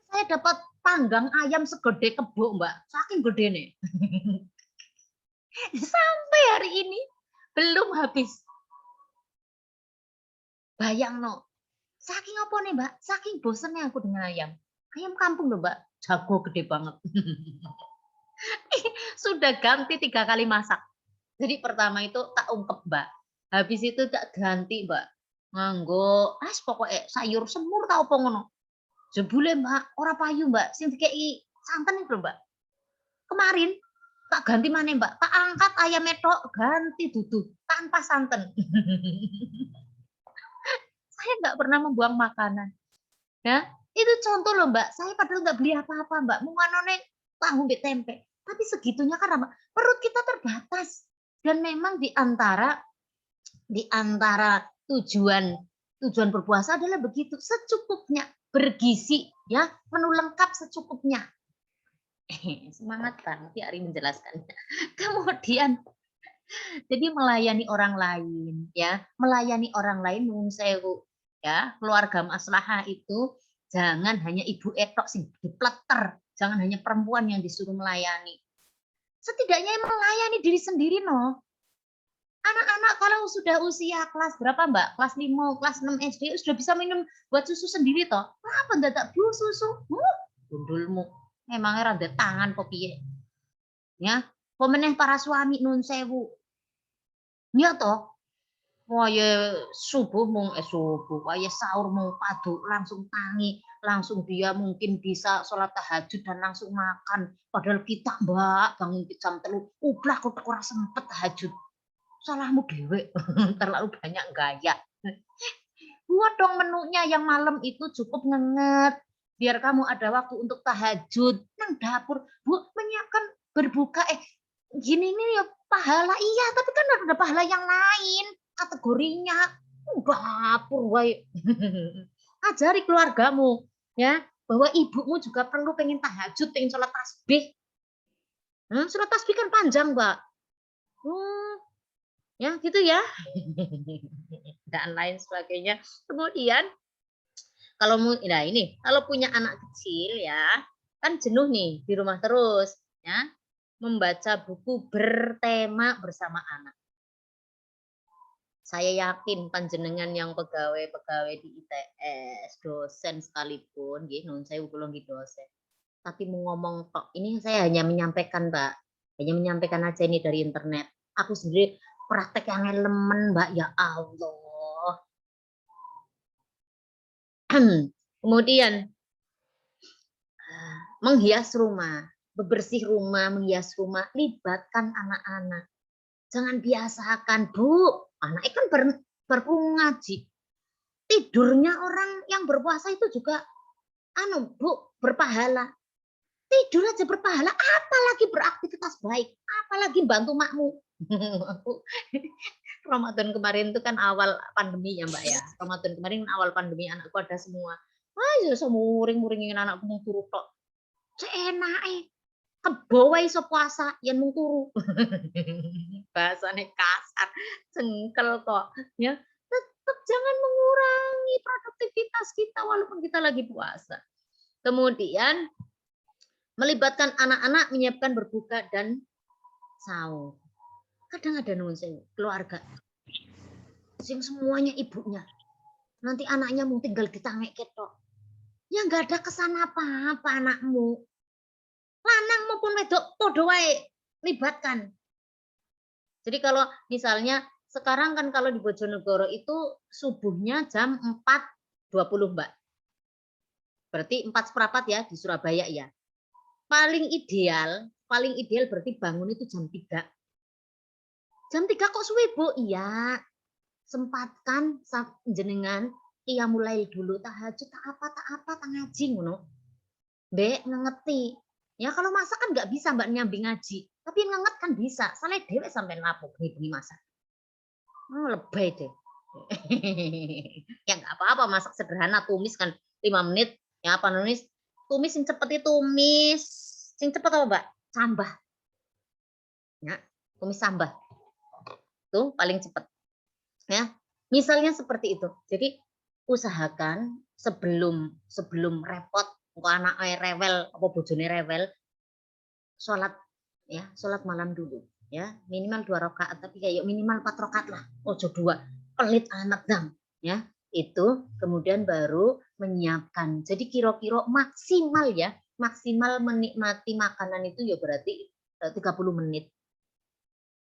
Saya dapat panggang ayam segede kebo Mbak. Saking gede nih. Sampai hari ini belum habis. Bayang no. Saking apa nih Mbak? Saking bosennya aku dengan ayam. Ayam kampung loh Mbak. Jago gede banget. Sudah ganti 3 kali masak. Jadi pertama itu tak ungkep Mbak. Habis itu tak ganti Mbak. Nganggo pokoknya sayur semur tau apa ngono. Jebule Mbak, ora payu Mbak. Sing dikei santen itu Mbak. Kemarin tak ganti mana Mbak? Tak angkat ayam tok ganti dudu tanpa santen. Saya nggak pernah membuang makanan. Ya, itu contoh loh Mbak. Saya padahal nggak beli apa-apa Mbak. Munganone tahu mbek tempe. Tapi segitunya kan apa? Perut kita terbatas. Dan memang di antara tujuan berpuasa adalah begitu, secukupnya, bergizi ya, menu lengkap secukupnya. Semangat banget ya Ari menjelaskannya. Kemudian jadi melayani orang lain ya, melayani orang lain nuwun sewu ya, keluarga maslahah itu jangan hanya ibu etok sing dipleter, jangan hanya perempuan yang disuruh melayani. Setidaknya melayani diri sendiri no. Anak-anak kalau sudah usia kelas berapa Mbak? Kelas 5, kelas 6 SD sudah bisa minum buat susu sendiri toh. Kenapa ndak bu susu? Gundulmu. Memangnya rada tangan kok piye? Ya, pemeneh para suami nun sewu. Ya toh. Waya subuh waya sahur mung padu langsung tangi, langsung dia mungkin bisa sholat tahajud dan langsung makan. Padahal kita Mbak bangun jam 3, ublak kok ora sempet tahajud. Salahmu dewe, terlalu banyak gaya. Buat dong menunya yang malam itu cukup ngenget. Biar kamu ada waktu untuk tahajud. Nang dapur, Bu, menyiapkan berbuka. Gini nih ya pahala. Iya, tapi kan ada pahala yang lain. Kategorinya. Dapur, woy. Ajari keluargamu. Ya, bahwa ibumu juga perlu pengen tahajud, pengen sholat tasbih. Sholat tasbih kan panjang, Mbak. Ya gitu ya dan lain sebagainya. Kemudian kalau nah ini kalau punya anak kecil ya kan jenuh nih di rumah terus ya, membaca buku bertema bersama anak. Saya yakin panjenengan yang pegawai di ITS, dosen sekalipun nggih nun saya kula nggih dosen, tapi mau ngomong tok ini saya hanya menyampaikan Mbak, hanya menyampaikan aja ini dari internet. Aku sendiri praktek yang elemen Mbak, ya Allah. Kemudian menghias rumah, bebersih rumah, menghias rumah, libatkan anak-anak. Jangan biasakan, Bu, anaknya kan baru ngaji. Tidurnya orang yang berpuasa itu juga Bu, berpahala. Tidur aja berpahala, apalagi beraktivitas baik, apalagi bantu makmu. Ramadan kemarin itu kan awal pandemi ya Mbak ya. Ramadan kemarin awal pandemi anakku ada semua. Wah, ya muring-muringin anakku mau turu tok. Seenake kebo wae iso puasa yen mung turu. Bahasane kasar, cengkel kok ya. Tetap jangan mengurangi produktivitas kita walaupun kita lagi puasa. Kemudian melibatkan anak-anak menyiapkan berbuka dan sahur. Kadang ada keluarga sing semuanya ibunya. Nanti anaknya mau tinggal ditangek ketok. Ya nggak ada kesan apa-apa anakmu. Lanang maupun wedok padha wae libatkan. Jadi kalau misalnya sekarang kan kalau di Bojonegoro itu subuhnya jam 4.20 Mbak. Berarti 4:15 ya di Surabaya ya. Paling ideal berarti bangun itu jam 3. Jam 3 kok suwe, Bu? Iya. Sempatkan jenengan iya mulai dulu tahajud tak apa tak ngaji ngono. Mbek ngengeti. Ya kalau masak kan nggak bisa Mbak nyambi ngaji. Tapi ngenget kan bisa. Saleh dewek sampai lapuk bengi masak. Oh, lebay deh. Ya nggak apa-apa masak sederhana tumis kan 5 menit. Ya apa nulis? Tumis sing cepet itu tumis. Sing cepet apa Mbak? Sambah. Ya, tumis sambah. Tuh paling cepet. Ya, misalnya seperti itu. Jadi usahakan sebelum repot kok anak rewel apa bojone rewel sholat ya, sholat malam dulu ya, minimal 2 rakaat tapi kayak minimal 4 rakaat lah. Ojo 2. Pelit anak dam ya. Itu kemudian baru menyiapkan. Jadi kira-kira maksimal ya, maksimal menikmati makanan itu ya berarti 30 menit.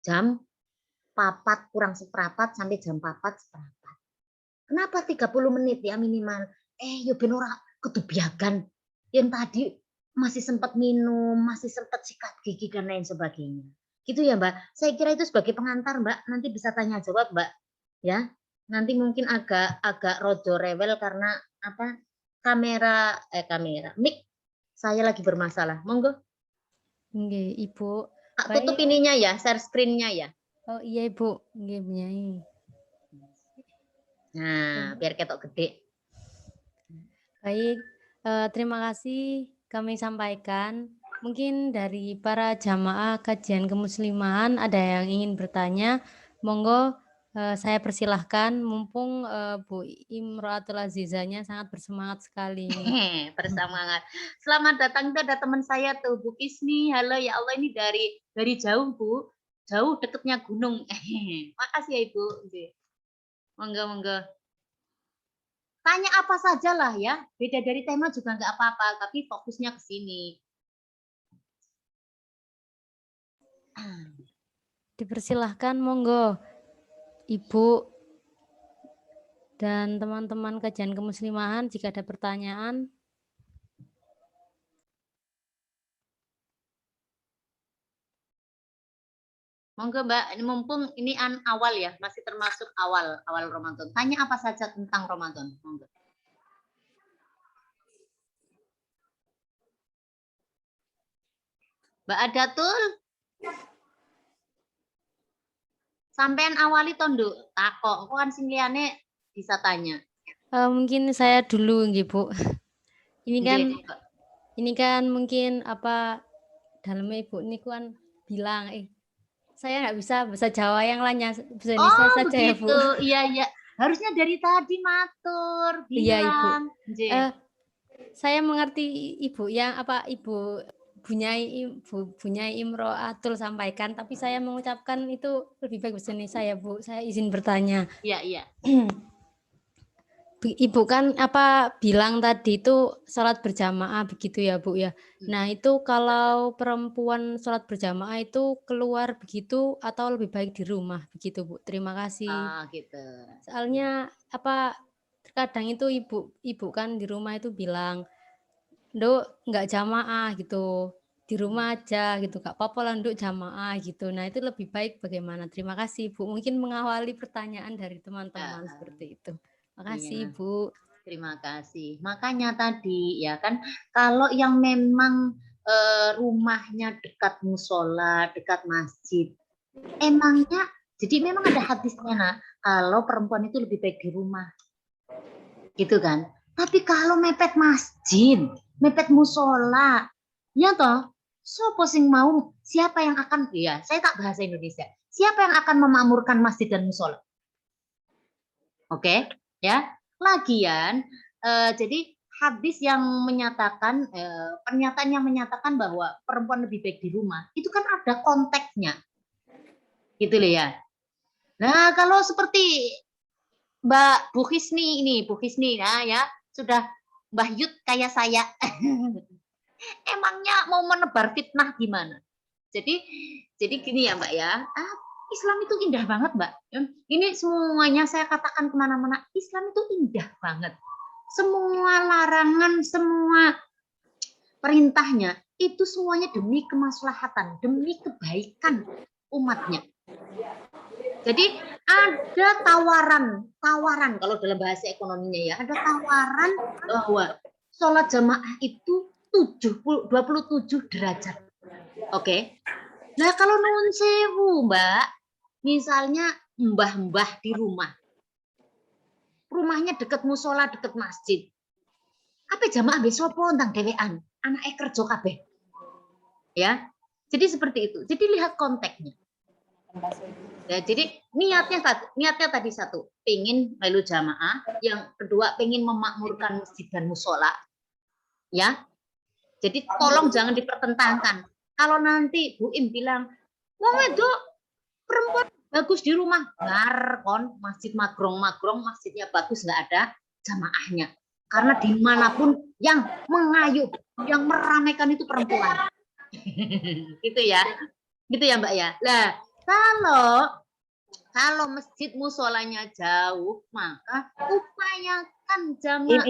Jam 4 kurang seperempat sampai jam 4 seperempat. Kenapa 30 menit ya minimal? Ya ben ora kedubiagan. Yang tadi masih sempat minum, masih sempat sikat gigi dan lain sebagainya. Gitu ya, Mbak. Saya kira itu sebagai pengantar, Mbak. Nanti bisa tanya jawab, Mbak. Ya. Nanti mungkin agak rodo rewel karena apa? Kamera mic saya lagi bermasalah. Monggo. Nggih, Ibu. Tutup Baik. ininya ya, share screen-nya ya. Oh iya, Ibu. Nggih, Nyai. Nah, biar ketok gede. Baik, terima kasih kami sampaikan. Mungkin dari para jamaah kajian kemuslimahan ada yang ingin bertanya, monggo saya persilahkan. Mumpung Bu Imro'atul Azizanya sangat bersemangat sekali ini. Bersemangat. Selamat datang, itu ada teman saya tuh Bu Kisni. Halo ya Allah, ini dari jauh Bu, jauh deketnya gunung. Makasih ya Ibu. Monggo. Tanya apa saja lah ya, beda dari tema juga nggak apa-apa, tapi fokusnya ke sini. Dipersilahkan monggo Ibu dan teman-teman kajian kemuslimahan jika ada pertanyaan. Monggo Mbak, ini mumpung ini awal ya, masih termasuk awal Ramadan. Tanya apa saja tentang Ramadan, monggo. Mbak Adatul, sampean awali tondo takok, kok kan sing liyane bisa tanya. Mungkin saya dulu nggih, Bu. Ini kan mungkin apa dalamnya Ibu ini kan bilang saya nggak bisa bahasa Jawa, yang lainnya bisa Indonesia saja ya Bu. Iya. Harusnya dari tadi matur bilang. Iya Ibu. Saya mengerti Ibu yang apa Ibu Bunyai Imro'atul sampaikan, tapi saya mengucapkan itu lebih baik bahasa Indonesia ya Bu. Saya izin bertanya. Iya. Ibu kan apa bilang tadi itu sholat berjamaah begitu ya Bu ya. Nah itu kalau perempuan sholat berjamaah itu keluar begitu atau lebih baik di rumah begitu Bu. Terima kasih. Gitu. Soalnya apa terkadang itu ibu kan di rumah itu bilang, "Nduk nggak jamaah gitu, di rumah aja gitu, gak apa-apa lah Nduk jamaah gitu." Nah itu lebih baik bagaimana? Terima kasih Bu. Mungkin mengawali pertanyaan dari teman-teman seperti itu. Makasih Ibu. Terima kasih. Makanya tadi ya kan kalau yang memang rumahnya dekat musola, dekat masjid, emangnya jadi memang ada hadisnya nah, kalau perempuan itu lebih baik di rumah. Gitu kan? Tapi kalau mepet masjid, mepet musola, ya toh, sopo sing mau, siapa yang akan, ya saya tak bahasa Indonesia, siapa yang akan memakmurkan masjid dan musola? Oke, ya. Lagian, jadi hadis yang menyatakan, pernyataan yang menyatakan bahwa perempuan lebih baik di rumah, itu kan ada konteksnya. Gitu loh ya. Nah, kalau seperti Mbak Bu Hisni ini, Bu Hisni ya sudah Mbah Yud kayak saya. Emangnya mau menebar fitnah gimana? Jadi gini ya Mbak ya, Islam itu indah banget Mbak. Ini semuanya saya katakan kemana-mana, Islam itu indah banget. Semua larangan, semua perintahnya itu semuanya demi kemaslahatan, demi kebaikan umatnya. Jadi ada tawaran kalau dalam bahasa ekonominya ya, ada tawaran bahwa sholat jamaah itu 27 derajat. Oke. Nah, kalau nuwun sewu, Mbak, misalnya mbah-mbah di rumahnya deket musola, deket masjid. Apa jamaah besok tentang dewean, anake kerja kabeh. Ya. Jadi seperti itu. Jadi lihat konteksnya. Ya, jadi niatnya tadi satu, pengen melu jamaah, yang kedua pengen memakmurkan masjid dan musola. Ya. Jadi tolong jangan dipertentangkan. Kalau nanti Bu Im bilang, wong wedok perempuan bagus di rumah, kon masjid magrong-magrong, masjidnya bagus nggak ada jamaahnya. Karena dimanapun yang mengayuh, yang meramaikan itu perempuan. Gitu ya Mbak ya. Nah, kalau masjid musolanya jauh, maka upayakan jamaah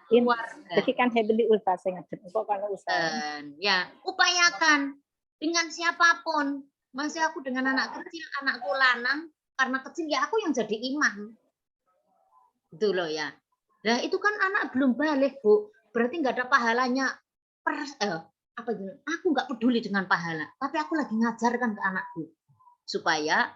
keluarga. Jadi kan saya beli ulta saya ngajet. Kok kalau usaha? Ya, upayakan dengan siapapun. Masih aku dengan anak kecil, anakku lanang, karena kecil ya aku yang jadi imam. Gitu loh ya. Nah, itu kan anak belum balik, Bu. Berarti nggak ada pahalanya. Aku nggak peduli dengan pahala, tapi aku lagi ngajarkan ke anakku supaya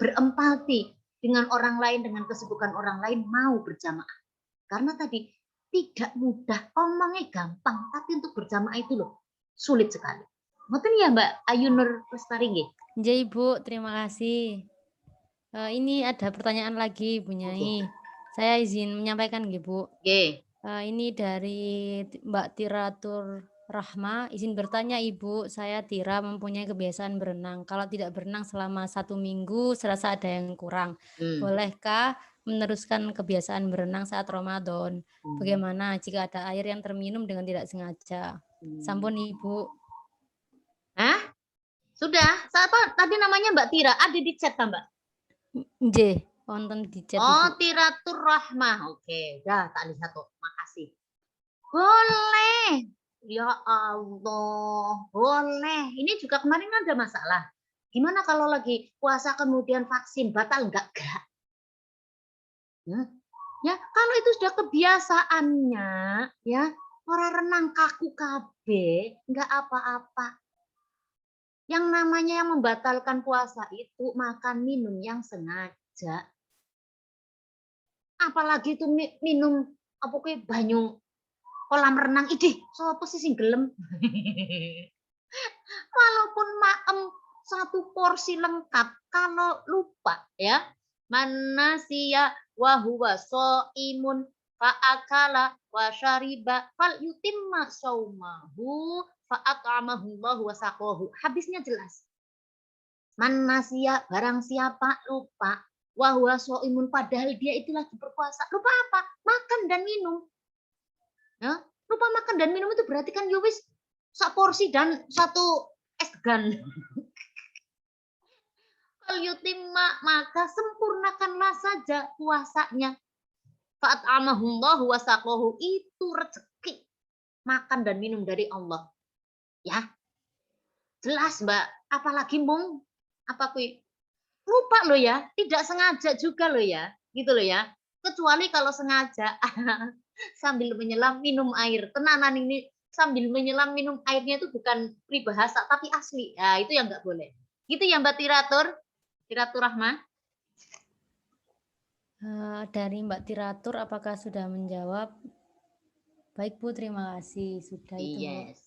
berempati dengan orang lain, dengan kesibukan orang lain, mau berjamaah. Karena tadi tidak mudah, omongnya gampang, tapi untuk berjamaah itu loh sulit sekali. Mungkin ya Mbak Ayu Nur Lestari nggih. Ya Ibu, terima kasih. Ini ada pertanyaan lagi Bu Nyai. Saya izin menyampaikan nggih Bu. Ini dari Mbak Tiratur Rahma, izin bertanya Ibu, saya Tira mempunyai kebiasaan berenang. Kalau tidak berenang selama 1 minggu, serasa ada yang kurang. Bolehkah meneruskan kebiasaan berenang saat Ramadan? Bagaimana jika ada air yang terminum dengan tidak sengaja? Sampun Ibu. Hah? Sudah? Siapa tadi namanya Mbak Tira? Ada di chat Mbak? Nggih, wonten di chat. Oh, Tiratur Rahmah. Oke, dah tak lihat tuh. Makasih. Boleh. Ya Allah, boleh. Ini juga kemarin ada masalah. Gimana kalau lagi puasa kemudian vaksin, batal enggak? Ya, kalau itu sudah kebiasaannya, ya, orang renang kaku kabeh, enggak apa-apa. Yang namanya yang membatalkan puasa itu makan minum yang sengaja. Apalagi itu minum apa kayak banyu kolam renang, idih, sopo sih sing gelem. Walaupun maem 1 porsi lengkap, kalau lupa ya, manasiya wa huwa shaimun fa'akala wa syariba fal yutimma saumahu fa'at'amahu Allah wa saqahu. Habisnya jelas. Manasiya, barang siapa lupa, wa huwa shaimun, padahal dia itu lagi berpuasa. Lupa apa? Makan dan minum. Ya, lupa makan dan minum itu berarti kan yowis 1 porsi dan 1 es degan. Fal yutimma, maka sempurnakanlah saja puasanya. Fa'at'amahullahu wa saqahu, itu rezeki makan dan minum dari Allah. Ya. Jelas, Mbak. Apalagi mung apa kuwi? Lupa loh ya, tidak sengaja juga loh ya. Gitu loh ya. Kecuali kalau sengaja sambil menyelam minum air. Tenanan ini sambil menyelam minum airnya itu bukan peribahasa tapi asli. Nah, itu yang nggak boleh. Gitu ya Mbak Tiratur Rahma. Dari Mbak Tiratur, apakah sudah menjawab? Baik Bu, terima kasih sudah itu. Yes.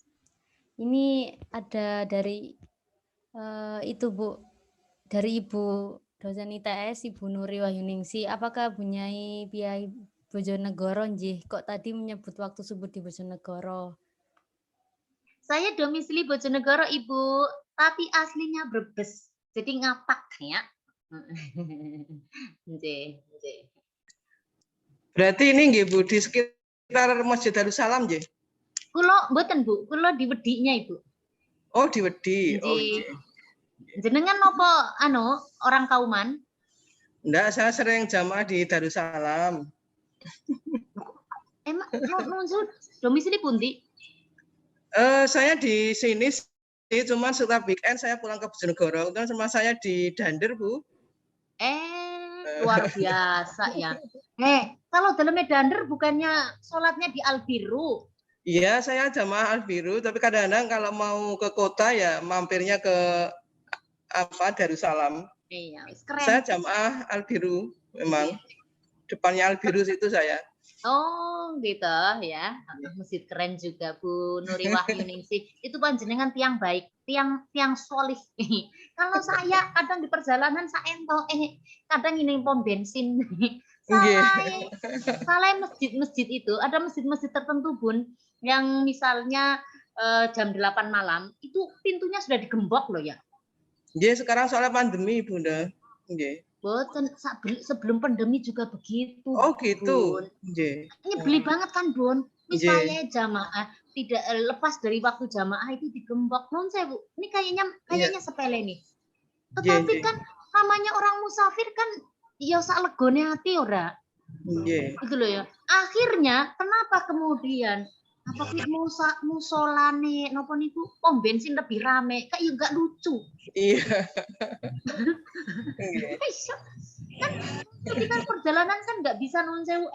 Ini ada dari itu Bu, dari Ibu dosen ITS Ibu Nuri Wahyuningsi. Apakah Bu Nyai Piai Bojonegoro nggih? Kok tadi menyebut waktu subuh di Bojonegoro? Saya domisili Bojonegoro Ibu, tapi aslinya Brebes. Jadi ngapak ya. Berarti ini nggih Bu di sekitar Masjid Darussalam nggih? Kulo mboten Bu, kulo di Wedinya Ibu. Oh, di Wedi. Oh, Nggih. iya. Jenengan apa orang Kauman? Enggak, saya sering jamaah di Darussalam. Emang nuwun sewu domisili pundi? Saya di sini sih, cuman setiap weekend saya pulang ke Bojonegoro. Kan sama saya di Dander, Bu. Luar biasa ya. Kalau dalam Dander bukannya sholatnya di Al-Biru? Iya, saya jamaah Al-Biru, tapi kadang-kadang kalau mau ke kota ya mampirnya ke Darussalam. Iya, keren. Saya jamaah Al-Biru, memang. Depannya Al-Biru situ saya. Oh, gitu ya. Masjid keren juga Bu Nuri Wahyuningsih. Itu panjenengan tiang baik, tiang solih. Kalau saya kadang di perjalanan saya kadang ini pom bensin. Salah masjid-masjid itu, ada masjid-masjid tertentu Bun, yang misalnya jam 8 malam, itu pintunya sudah digembok loh ya. Iya, sekarang soalnya pandemi Bunda. Iya. Boten, sebelum pandemi juga begitu. Oh gitu. Ini beli banget kan Bun. Misalnya jamaah tidak lepas dari waktu jamaah itu digembok. Non saya Bu, ini kayaknya sepele nih. Tetapi kan namanya orang musafir kan ya sak legone hati ora. Itu loh ya. Akhirnya kenapa kemudian musolane nopo niku pom bensin lebih rame, kayak enggak lucu. Iya. Kan ketika perjalanan kan nggak bisa nun sewu,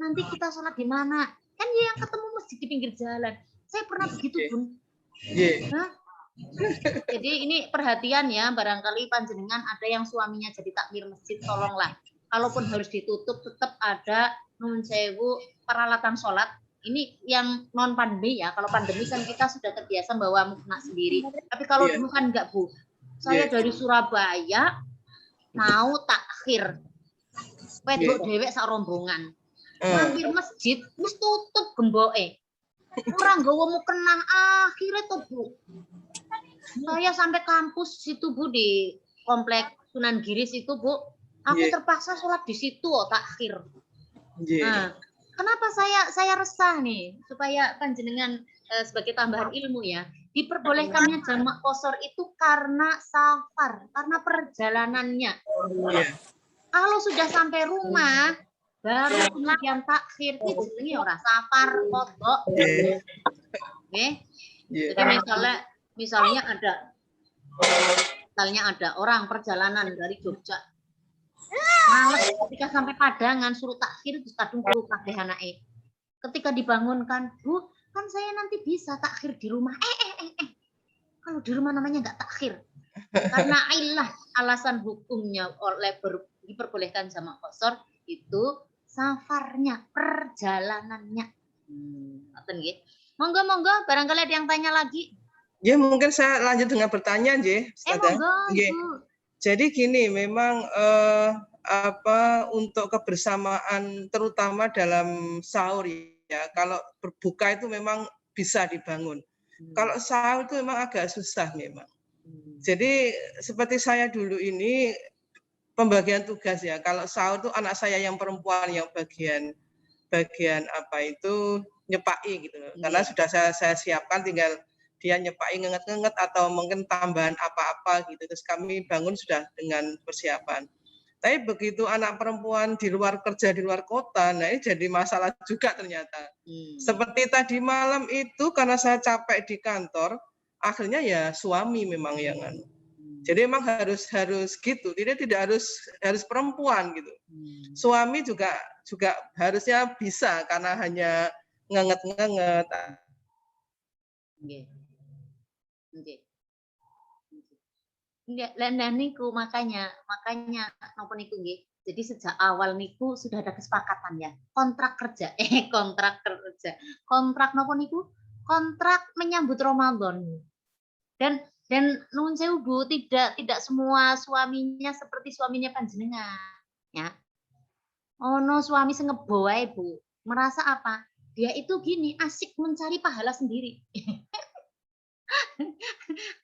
nanti kita sholat di mana? Kan ya yang ketemu masjid di pinggir jalan. Saya pernah begitu Bun. Jadi ini perhatian ya, barangkali panjenengan ada yang suaminya jadi takmir masjid, tolonglah. Kalaupun harus ditutup, tetap ada nun sewu peralatan sholat. Ini yang non pandemi ya. Kalau pandemi kan kita sudah terbiasa bawa mukena sendiri. Tapi kalau dulu kan enggak Bu. Saya dari Surabaya mau takhir. Wedok dewek sak rombongan. Mampir masjid wis tutup gemboke. Ora nggawa mukena akhirnya tuh Bu. Saya sampai kampus situ Bu di komplek Sunan Giris itu Bu. Aku terpaksa sholat di situ takhir. Nah, kenapa saya resah nih supaya panjenengan sebagai tambahan ilmu ya, diperbolehkannya jamak qashar itu karena safar, karena perjalanannya. Kalau sudah sampai rumah baru kemudian takhir itu jenenge ora safar, qadha. Jadi misalnya ada orang perjalanan dari Jogja. Males ketika sampai Padangan suruh takhir terus kadung turu kabeh anake. Ketika dibangunkan, Bu, kan saya nanti bisa takhir di rumah. Kalau di rumah namanya enggak takhir. Karena alasan hukumnya diperbolehkan jamak qashar itu safarnya, perjalanannya. Ngoten nggih. Monggo barangkali ada yang tanya lagi. Ya, mungkin saya lanjut dengan bertanya, nggih. Monggo. Jadi gini, memang untuk kebersamaan terutama dalam sahur ya, kalau berbuka itu memang bisa dibangun. Kalau sahur itu memang agak susah memang. Jadi seperti saya dulu ini pembagian tugas ya. Kalau sahur itu anak saya yang perempuan yang bagian nyepai gitu. Karena sudah saya siapkan, tinggal dia nyepai ngenget-ngenget atau mungkin tambahan apa-apa gitu. Terus kami bangun sudah dengan persiapan. Tapi begitu anak perempuan di luar kerja di luar kota, nah ini jadi masalah juga ternyata. Seperti tadi malam itu karena saya capek di kantor, akhirnya ya suami memang yang Jadi memang harus gitu. Tidak harus perempuan gitu. Suami juga harusnya bisa karena hanya ngenget-ngenget. Lah niku makanya napa niku nggih. Jadi sejak awal niku sudah ada kesepakatan ya. Kontrak kerja. Kontrak napa niku? Kontrak menyambut Ramadan. Dan nuwun sewu Bu, tidak semua suaminya seperti suaminya panjenengan, ya. Ono suami sing ngebo wae Bu. Merasa apa? Dia itu gini, asik mencari pahala sendiri.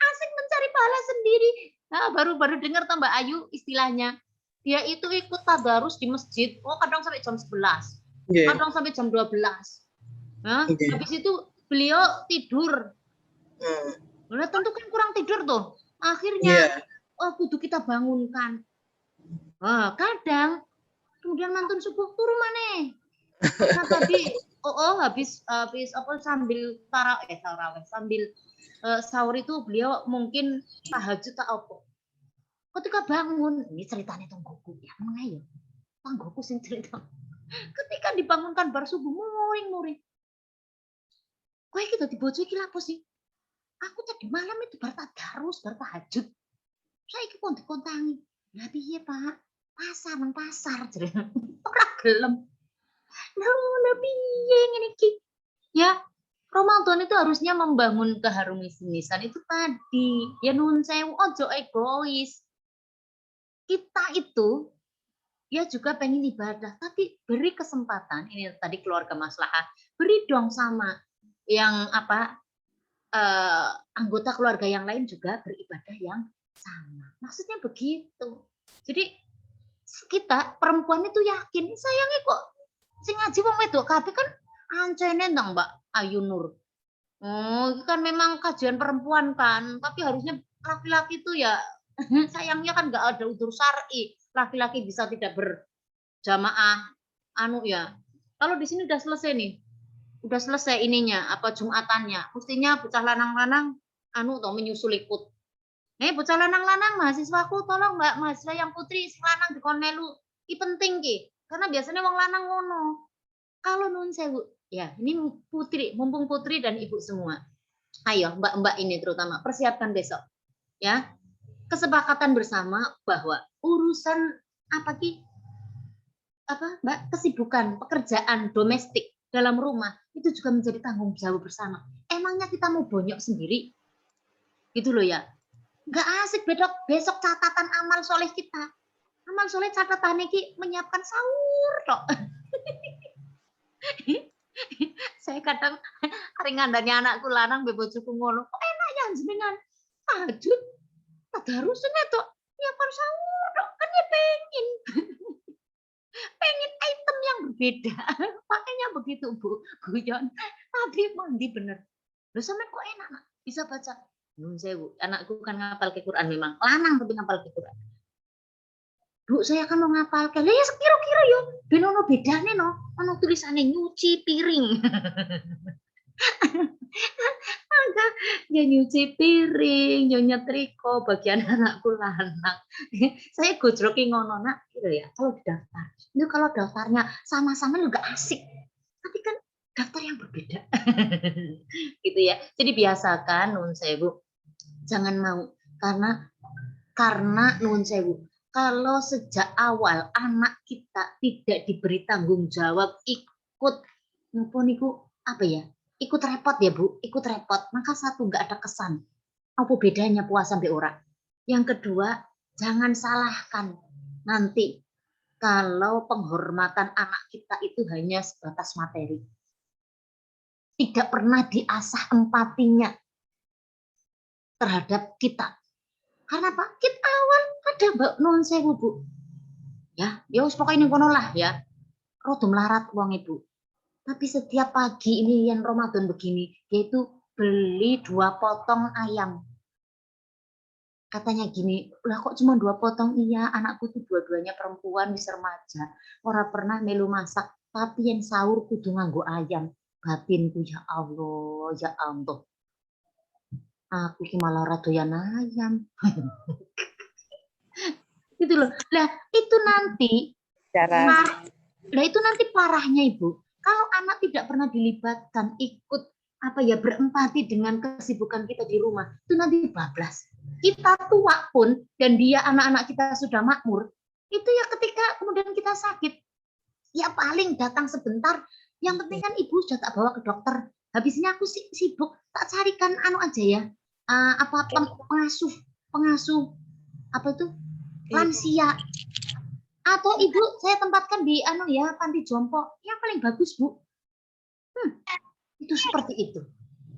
Asik mencari pahala sendiri. Nah, baru dengar tambah Ayu istilahnya. Dia itu ikut tadarus di masjid. Kadang sampai jam 11. Kadang sampai jam 12. Nah, habis itu beliau tidur. Nah, tentu kan kurang tidur tuh. Akhirnya kudu kita bangunkan. Wah, kadang kemudian mantun subuh turu maneh. Karena tadi habis apa sambil tarawih sambil sahur itu beliau mungkin tahajud tak apa. Ketika bangun, ini ceritanya tonggoku ya, mengayo. Tonggoku sing cerita. Ketika dibangunkan bar subuh muring-muring. Kowe iki dadi bojo iki lapo sih? Aku tadi malam itu bar tadarus, bar tahajud. Saiki kok dikontangi. Lah piye, Pak? Pasar nang pasar jare. Ora gelem. Lah piye ngene iki? Ya, Ramadan itu harusnya membangun keharmonisan itu tadi. Ya nuwun sewu, ojo egois. Kita itu ya juga pengen ibadah, tapi beri kesempatan. Ini tadi keluarga maslahah. Beri dong sama yang anggota keluarga yang lain juga beribadah yang sama. Maksudnya begitu. Jadi kita perempuan itu yakin, sayangnya kok sing ngaji wong wedok kabeh kan ancene ndang Mbak Ayu Nur. Oh, itu kan memang kajian perempuan kan, tapi harusnya laki-laki itu ya sayangnya kan nggak ada udzur syar'i. Laki-laki bisa tidak berjamaah ya. Kalau di sini udah selesai nih. Udah selesai ininya, Jumatannya. Mestinya bocah lanang-lanang toh menyusul ikut. Bocah lanang-lanang mahasiswaku tolong Mbak, mahasiswa yang putri sing lanang dikon melu. Iki penting ki, karena biasanya wong lanang ngono. Kalau nuwun sewu, ya ini putri, mumpung putri dan ibu semua. Ayo mbak-mbak ini terutama persiapkan besok. Ya. Kesepakatan bersama bahwa urusan Mbak, kesibukan, pekerjaan domestik dalam rumah itu juga menjadi tanggung jawab bersama. Emangnya kita mau bonyok sendiri? Gitu loh ya. Nggak asik besok catatan amal soleh kita. Amal soleh catatan ini menyiapkan sahur toh. Saya kadang ngandani anakku lanang bebojoku ngono. Kok enak ya jenengan? Tahajud, tadarusan toh nyiapkan sahur toh. Kan ya pengen item yang berbeda. Makanya begitu Bu Guyon. Tapi mandi bener. Loh sampe kok enak nak? Bisa baca. Nun sewu, anakku kan ngapal ke Quran memang. Lanang tapi ngapal ke Quran. Bu, saya kan mau ngapal ke. Lah ya sekira-kira yo. Ben ono bedane no. Ono tulisannya nyuci piring. Agak ya nyuci piring, nyetrika bagian anakku lanang. Saya gojroki ngono nak gitu ya. Kalau daftar. Itu kalau daftarnya sama-sama juga asik. Tapi kan daftar yang berbeda. Gitu ya. Jadi biasakan nuwun sewu. Jangan mau karena nuwun sewu. Kalau sejak awal anak kita tidak diberi tanggung jawab ikut ikut repot ya Bu, ikut repot. Maka satu nggak ada kesan. Apa bedanya puasa sampai ora? Yang kedua, jangan salahkan nanti kalau penghormatan anak kita itu hanya sebatas materi. Tidak pernah diasah empatinya terhadap kita. Karena Pak, kita awal ada Mbak nuwun sewu Bu. Ya wis pokoknya ngono lah ya. Rada melarat wong Ibu. Tapi setiap pagi ini yang Ramadan begini, yaitu beli 2 potong ayam. Katanya gini, lah kok cuma 2 potong? Iya, anakku tuh dua-duanya perempuan, wis remaja. Ora pernah melu masak, tapi yang sahur kudu nganggo ayam. Batinku ya Allah, ya Allah. Aku ki malah ora doyan ayam. Gitu loh. Lah itu nanti parahnya Ibu. Kalau anak tidak pernah dilibatkan ikut berempati dengan kesibukan kita di rumah, itu nanti bablas. Kita tua pun dan dia anak-anak kita sudah makmur, itu ya ketika kemudian kita sakit, ya paling datang sebentar. Yang penting kan Ibu sudah tak bawa ke dokter. Habisnya aku sibuk, tak carikan aja ya. Pengasuh lansia. Atau Ibu saya tempatkan di panti jompo. Yang paling bagus Bu. Itu seperti itu.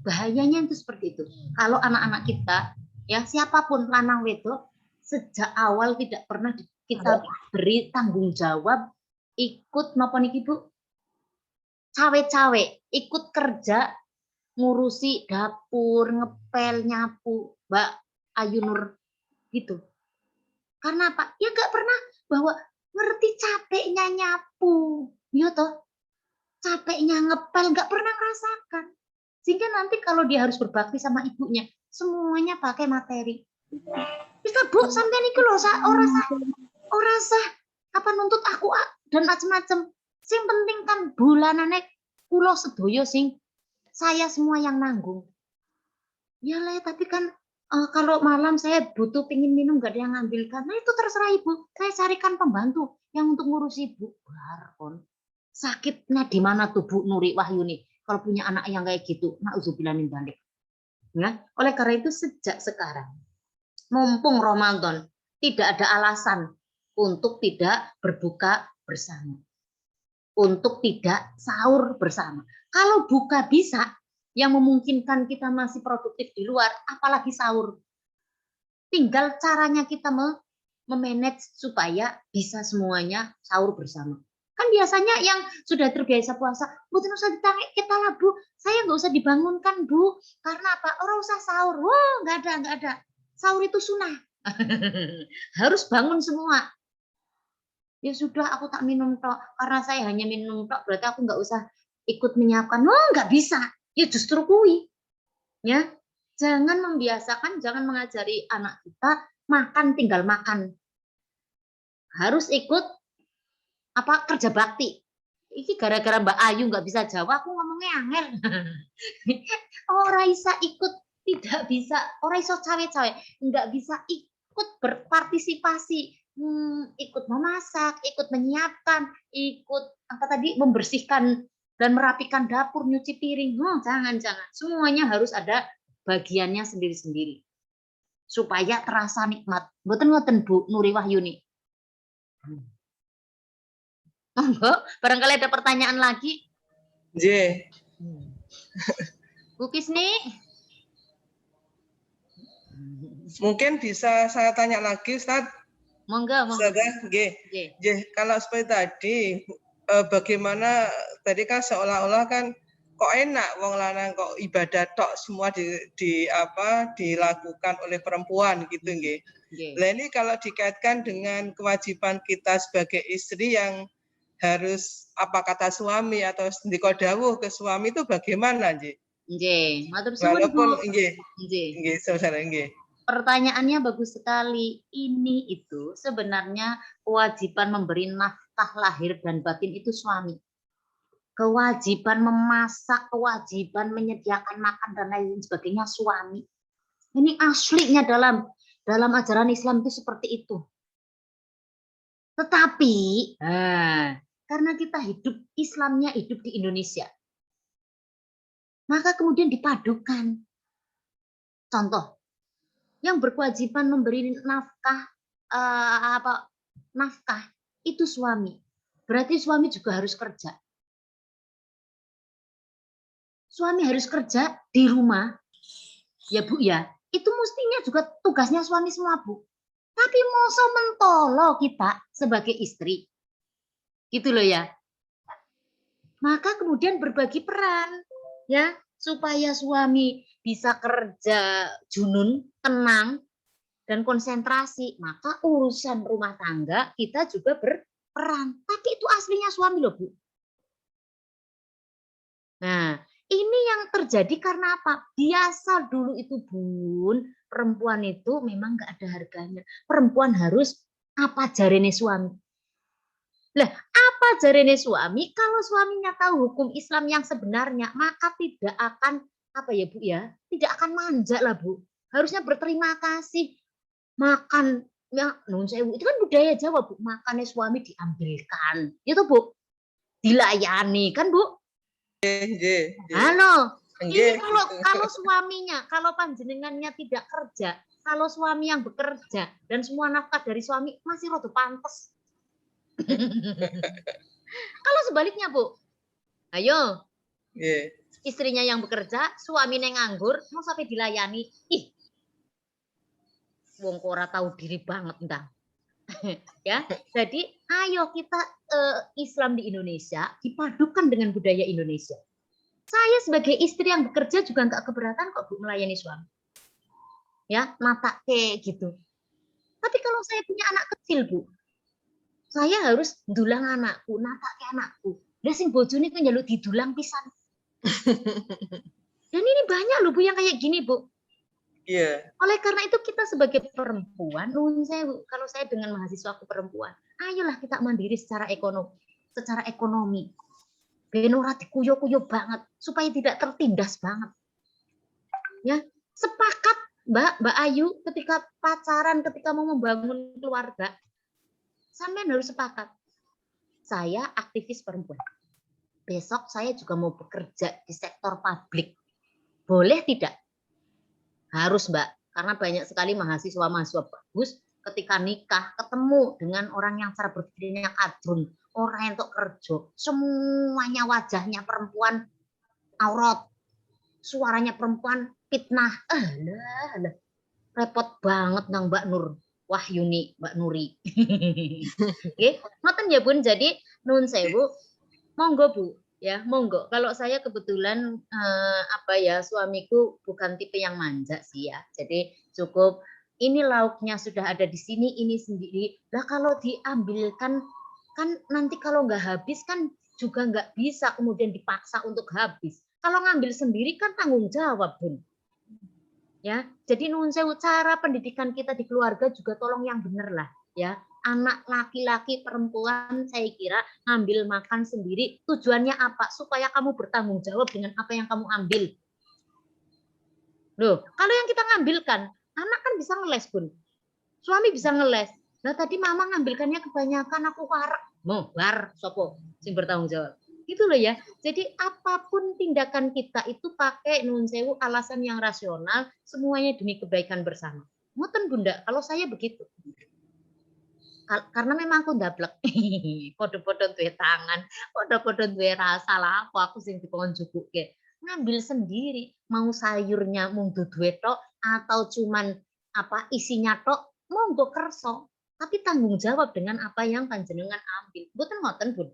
Bahayanya itu seperti itu. Kalau anak-anak kita, ya siapapun lanang wedok, sejak awal tidak pernah kita beri tanggung jawab ikut napa niki Bu? Cawe-cawe, ikut kerja ngurusi dapur, ngepel, nyapu, Mbak Ayu Nur gitu. Karena apa? Ya nggak pernah bahwa ngerti capeknya nyapu, ya toh, capeknya ngepel nggak pernah merasakan. Sehingga nanti kalau dia harus berbakti sama ibunya, semuanya pakai materi. Bisa Bu, sampean iki lho ora sah apa nuntut aku dan macam-macam. Sing penting kan bulanane kula sedaya sing saya semua yang nanggung. Ya lah, tapi kan kalau malam saya butuh pingin minum nggak ada yang ngambilkan. Nah itu terserah ibu. Saya carikan pembantu yang untuk ngurus ibu. Baron. Sakitnya di mana tuh Bu Nuri Wahyuni kalau punya anak yang kayak gitu? Nauzubillah min dzalik. Ya, oleh karena itu sejak sekarang, mumpung Ramadan, tidak ada alasan untuk tidak berbuka bersama, untuk tidak sahur bersama. Kalau buka bisa, yang memungkinkan kita masih produktif di luar, apalagi sahur. Tinggal caranya kita memanage supaya bisa semuanya sahur bersama. Kan biasanya yang sudah terbiasa puasa, mboten usah ditangek kita lah Bu, saya nggak usah dibangunkan Bu, karena apa? Orang usah sahur. Wah, nggak ada. Sahur itu sunnah. Harus bangun semua. Ya sudah, aku tak minum tok, karena saya hanya minum tok, berarti aku nggak usah ikut menyiapkan. Oh, nggak bisa. Ya justru kui. Ya, jangan membiasakan, jangan mengajari anak kita makan tinggal makan. Harus ikut apa kerja bakti. Ini gara-gara Mbak Ayu nggak bisa jawab, aku ngomongnya angel. Orang bisa ikut, tidak bisa. Orang iso cawe-cawe, nggak bisa ikut berpartisipasi, ikut memasak, ikut menyiapkan, ikut apa tadi membersihkan dan merapikan dapur, nyuci piring. Jangan. Semuanya harus ada bagiannya sendiri-sendiri supaya terasa nikmat. Mboten Bu Nuri Wahyuni. Monggo, barangkali ada pertanyaan lagi. Nggih. Bu Kisni. Mungkin bisa saya tanya lagi, Ustaz? Monggo. Nggih. Kalau seperti tadi, bagaimana tadi kan seolah-olah kan kok enak wong lanang kok ibadah tok semua dilakukan oleh perempuan gitu nggih. Nah ini kalau dikaitkan dengan kewajiban kita sebagai istri yang harus apa kata suami atau ndika dawuh ke suami itu bagaimana nggih? Nggih, matur suwun Bu. Walaupun nggih, saudara nggih. Pertanyaannya bagus sekali. Ini itu sebenarnya kewajiban memberi nafkah lahir dan batin itu suami. Kewajiban memasak, kewajiban menyediakan makan dan lain sebagainya suami. Ini aslinya dalam ajaran Islam itu seperti itu. Tetapi karena kita Islamnya hidup di Indonesia, maka kemudian dipadukan. Contoh, yang berkewajiban memberi nafkah itu suami. Berarti suami juga harus kerja. Suami harus kerja di rumah, ya Bu ya. Itu mestinya juga tugasnya suami semua Bu. Tapi mosok mentolo kita sebagai istri, gitu loh ya. Maka kemudian berbagi peran, ya, supaya suami bisa kerja junun, tenang, dan konsentrasi. Maka urusan rumah tangga kita juga berperan. Tapi itu aslinya suami loh Bu. Nah, ini yang terjadi karena apa? Biasa dulu itu Bun, perempuan itu memang nggak ada harganya. Perempuan harus apa jarene suami. Lah, apa jarene suami? Kalau suaminya tahu hukum Islam yang sebenarnya, maka tidak akan apa ya Bu ya? Tidak akan manja lah Bu. Harusnya berterima kasih. Makan ya nun sewu itu kan budaya Jawa Bu. Makannya suami diambilkan. Itu Bu. Dilayani kan Bu? Halo, ini kalau suaminya, kalau panjenengannya tidak kerja, kalau suami yang bekerja dan semua nafkah dari suami masih rada pantes. Kalau sebaliknya Bu, ayo, istrinya yang bekerja, suaminya nganggur, mau sampai dilayani, wong ora tahu diri banget entah. Ya, jadi ayo kita Islam di Indonesia dipadukan dengan budaya Indonesia. Saya sebagai istri yang bekerja juga nggak keberatan kok Bu melayani suami. Ya, mata kayak gitu. Tapi kalau saya punya anak kecil, Bu, saya harus dulang anakku, natake anakku. Lah sing bojone ku njaluk didulang pisan. Dan ini banyak loh Bu yang kayak gini, Bu. Iya. Oleh karena itu kita sebagai perempuan, kalau saya dengan mahasiswaku perempuan, ayolah kita mandiri secara ekonomi. Ben ora dikuyo-kuyo banget supaya tidak tertindas banget. Ya, sepakat Mbak Ayu ketika pacaran, ketika mau membangun keluarga, sampean harus sepakat. Saya aktivis perempuan. Besok saya juga mau bekerja di sektor publik. Boleh tidak? Harus Mbak, karena banyak sekali mahasiswa-mahasiswa bagus ketika nikah ketemu dengan orang yang cara berpikirnya kadrun, orang yang untuk kerja, semuanya wajahnya perempuan aurat, suaranya perempuan fitnah. Alah. Repot banget nang Mbak Nur Wahyuni, Mbak Nuri. Oke, ngoten ya Bun. Jadi nun sewu, monggo Bu. Ya, monggo. Kalau saya kebetulan suamiku bukan tipe yang manja sih ya. Jadi cukup ini lauknya sudah ada di sini, ini sendiri. Lah kalau diambilkan kan nanti kalau nggak habis kan juga nggak bisa kemudian dipaksa untuk habis. Kalau ngambil sendiri kan tanggung jawab, Bun. Ya, jadi nuwun sewu, cara pendidikan kita di keluarga juga tolong yang bener lah, ya. Anak laki-laki perempuan saya kira ngambil makan sendiri tujuannya apa? Supaya kamu bertanggung jawab dengan apa yang kamu ambil. Loh, kalau yang kita ngambilkan, anak kan bisa ngeles, Bun. Suami bisa ngeles. Nah, tadi mama ngambilkannya kebanyakan, aku warak. Mau war sopo sing bertanggung jawab. Gitu loh ya. Jadi apapun tindakan kita itu pakai nun sewu alasan yang rasional, semuanya demi kebaikan bersama. Ngoten Bunda, kalau saya begitu. Karena memang aku ndablek. Podo-podo duwe tangan, podo-podo duwe rasa lah aku sing dikon jukuke. Ngambil sendiri, mau sayurnya mung duwe tok atau cuman isinya tok, monggo kerso. Tapi tanggung jawab dengan apa yang panjenengan ambil. Mboten ngoten, Bun.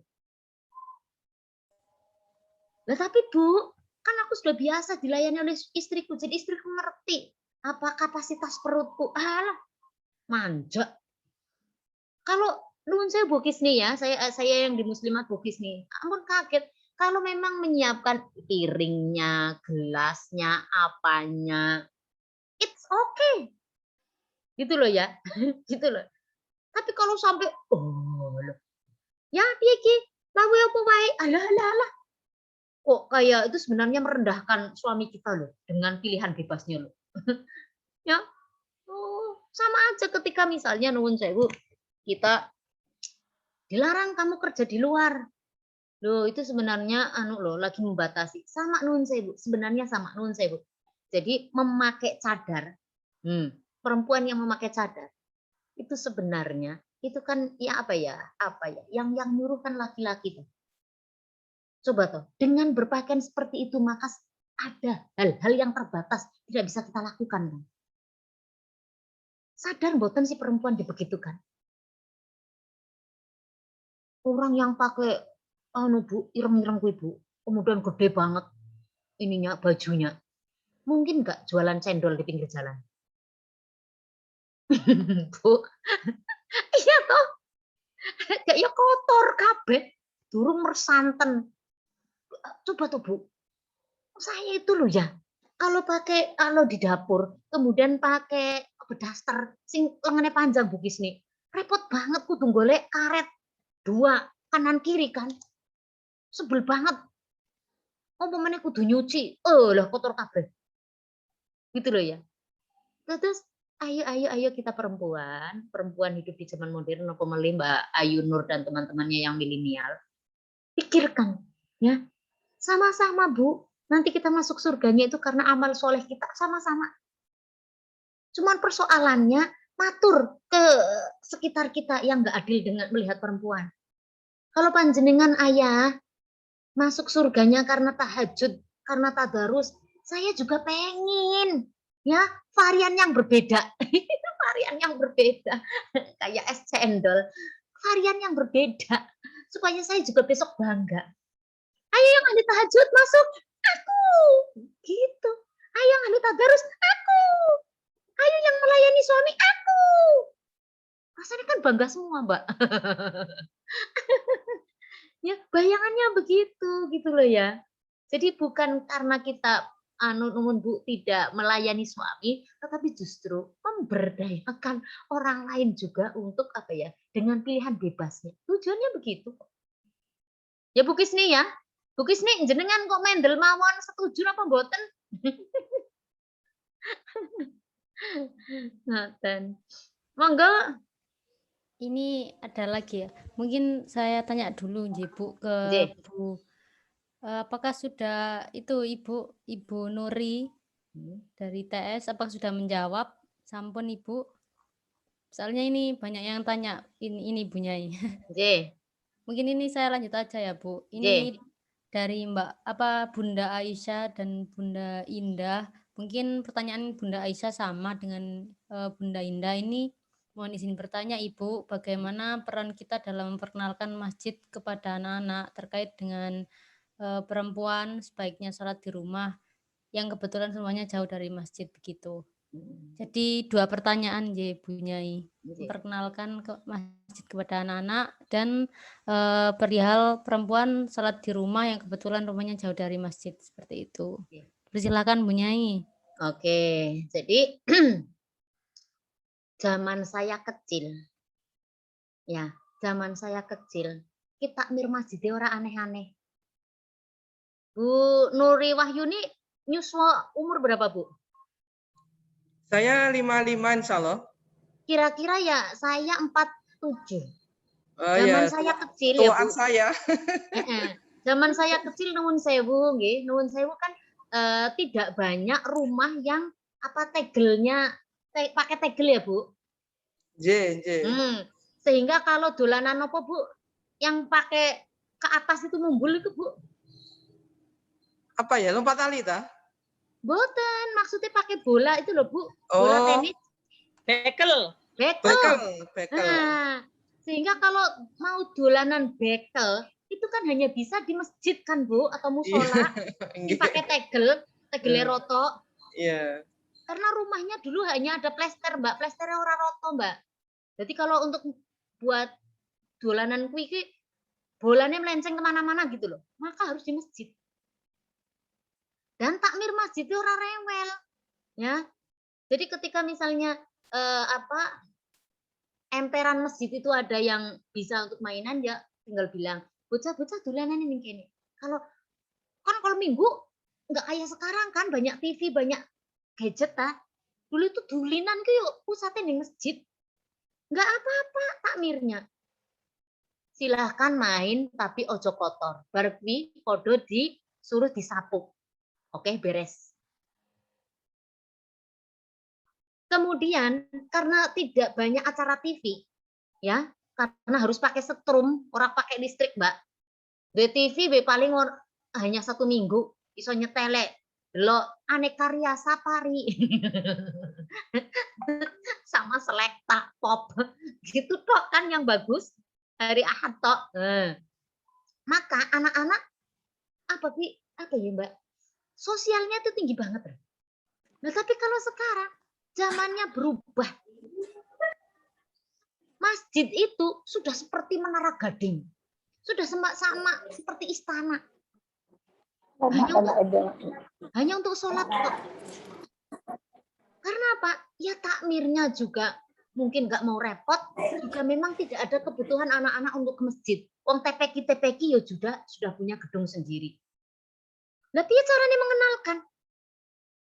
Lah tapi Bu, kan aku sudah biasa dilayani oleh istriku. Jadi istriku ngerti apa kapasitas perutku. Alah, manja. Kalau nuwun saya bukis nih ya, saya yang di Muslimat bukis nih. Ampun kaget. Kalau memang menyiapkan piringnya, gelasnya, apanya, it's okay. Gitu loh ya. Gitu loh. Tapi kalau sampai ya piye ki? Lawe apa wae? Alah. Kok kayak itu sebenarnya merendahkan suami kita loh dengan pilihan bebasnya loh. Ya. Sama aja ketika misalnya nuwun sewu kita dilarang kamu kerja di luar. Loh, itu sebenarnya lagi membatasi. Sama nuwun sewu, sebenarnya sama nuwun sewu. Jadi memakai cadar. Perempuan yang memakai cadar itu sebenarnya itu kan yang nyuruh kan laki-laki tuh. Coba tuh, dengan berpakaian seperti itu maka ada hal-hal yang terbatas tidak bisa kita lakukan. Kan? Sadar mboten si perempuan dibegitukan. Orang yang pakai Bu, ireng-ireng kuwi Bu, kemudian gede banget ininya bajunya. Mungkin enggak jualan cendol di pinggir jalan. Bu. Iya toh. Kayak kotor kabeh, durung mersanten. Coba tuh Bu. Saya itu loh ya. Kalau di dapur, kemudian pakai daster sing lengannya panjang bugis nih. Repot banget kudu golek karet 2 kanan kiri kan. Sebel banget. Umpamane kudu nyuci, lah kotor kabeh. Gitu loh ya. Terus ayo kita perempuan hidup di zaman modern apa melih Mbak Ayu Nur dan teman-temannya yang milenial. Pikirkan ya. Sama-sama Bu, nanti kita masuk surganya itu karena amal soleh kita sama-sama. Cuman persoalannya matur ke sekitar kita yang nggak adil dengan melihat perempuan. Kalau panjenengan ayah masuk surganya karena tahajud, karena tadarus, saya juga pengen ya varian yang berbeda. Varian yang berbeda kayak es cendol, varian yang berbeda supaya saya juga besok bangga. Ayo yang ahli tahajud masuk, aku. Gitu. Ayo yang ahli tadarus, aku. Ayo yang melayani suami, aku. Rasanya kan bangga semua, Mbak. Ya, bayangannya begitu gitu loh ya. Jadi bukan karena kita nuwun Bu tidak melayani suami, tetapi justru memberdayakan orang lain juga untuk apa ya, dengan pilihan bebasnya. Tujuannya begitu. Ya Bu Kisni ya. Bu Kisni jenengan kok mendel mawon setuju apa mboten? Ngoten. Monggo. Ini ada lagi ya. Mungkin saya tanya dulu nggih Bu ke Nggih. Bu. Apakah sudah itu Ibu Nuri dari TS apakah sudah menjawab? Sampun Ibu. Soalnya ini banyak yang tanya ini Bu Nyai. Nggih. Mungkin ini saya lanjut aja ya Bu. Nggih. Ini dari Bunda Aisyah dan Bunda Indah. Mungkin pertanyaan Bunda Aisyah sama dengan Bunda Indah ini. Mohon izin bertanya Ibu, bagaimana peran kita dalam memperkenalkan masjid kepada anak-anak terkait dengan perempuan sebaiknya sholat di rumah yang kebetulan semuanya jauh dari masjid begitu. Jadi 2 pertanyaan nggih Bu Nyai. Memperkenalkan ke masjid kepada anak-anak dan perihal perempuan sholat di rumah yang kebetulan rumahnya jauh dari masjid seperti itu. Persilakan Bu Nyai. Oke, jadi zaman saya kecil, ya, zaman saya kecil, kita takmir masjid ora aneh-aneh. Bu Nuri Wahyuni nyuswa umur berapa Bu? Saya 55 insya Allah. Kira-kira ya saya 47. Oh, Zaman ya, saya kecil ya tuaan Bu. saya. Zaman saya kecil nuwun sewu nggih, nuwun sewu kan tidak banyak rumah yang apa tegelnya pakai tegel ya Bu. Sehingga kalau dolanan apa Bu yang pakai ke atas itu mumbul itu Bu? Apa ya, lompat tali ta? Boten, maksudnya pakai bola itu loh Bu, bola tenis. Bekel. Bekel. Bekel. Nah, sehingga kalau mau dolanan bekel itu kan hanya bisa di masjid kan Bu atau musola. Yang pakai tegel roto. Iya. Karena rumahnya dulu hanya ada plester Mbak, plesternya ora roto Mbak. Jadi kalau untuk buat dolanan kuwi iki bolanya melenceng kemana-mana gitu loh, maka harus di masjid. Dan takmir masjid itu ora rewel, ya. Jadi ketika misalnya emperan masjid itu ada yang bisa untuk mainan ya tinggal bilang, bocah-bocah dolanan ini kene. Kalau minggu nggak kayak sekarang kan banyak TV, banyak gadget ta. Dulu itu dulinan ku yuk pusatnya di masjid. Nggak apa-apa takmirnya. Silahkan main tapi ojo kotor. Barbi podo disuruh disapu. Oke, beres. Kemudian karena tidak banyak acara TV, ya, karena harus pakai setrum, orang pakai listrik, Mbak. Di TV paling hanya 1 minggu, iso nyetelek. Delok Aneka Ria Safari. Sama Selekta Pop. Gitu tok kan yang bagus. Hari Ahad tok. Maka anak-anak apa ya, Mbak? Sosialnya itu tinggi banget. Nah, tapi kalau sekarang zamannya berubah. Masjid itu sudah seperti Menara Gading. Sudah sama seperti istana. Hanya untuk sholat kok. Karena apa? Ya takmirnya juga mungkin nggak mau repot, juga memang tidak ada kebutuhan anak-anak untuk ke masjid. Wong TPQ ya sudah punya gedung sendiri. Lah piye caranya mengenalkan?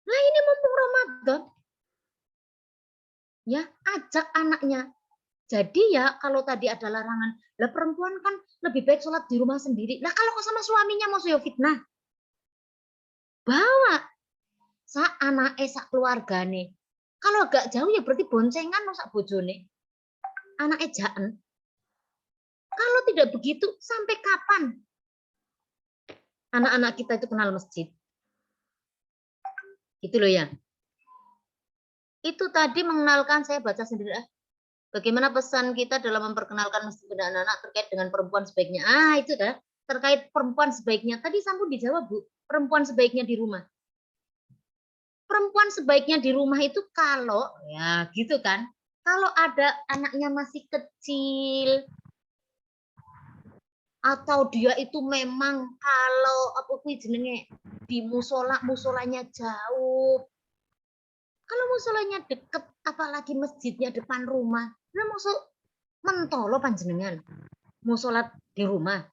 Nah ini mumpung Ramadan. Ya, ajak anaknya. Jadi ya kalau tadi ada larangan, lah perempuan kan lebih baik sholat di rumah sendiri. Lah kalau sama suaminya mau yo fitnah. Bawa sak keluargane. Kalau agak jauh ya berarti boncengan no sak bojone. Anak ejaan. Kalau tidak begitu sampai kapan anak-anak kita itu kenal masjid? Gitu loh ya. Itu tadi mengenalkan, saya baca sendiri. Bagaimana pesan kita dalam memperkenalkan masjid kepada anak-anak terkait dengan perempuan sebaiknya. Itu dah terkait perempuan sebaiknya. Tadi sampun dijawab Bu. perempuan sebaiknya di rumah? Perempuan sebaiknya di rumah itu kalau, ya gitu kan, kalau ada anaknya masih kecil, atau dia itu memang kalau apa kuwi jenenge di musolanya jauh. Kalau musolanya deket, apalagi masjidnya depan rumah, lah masuk mentolo panjenengan mau sholat di rumah.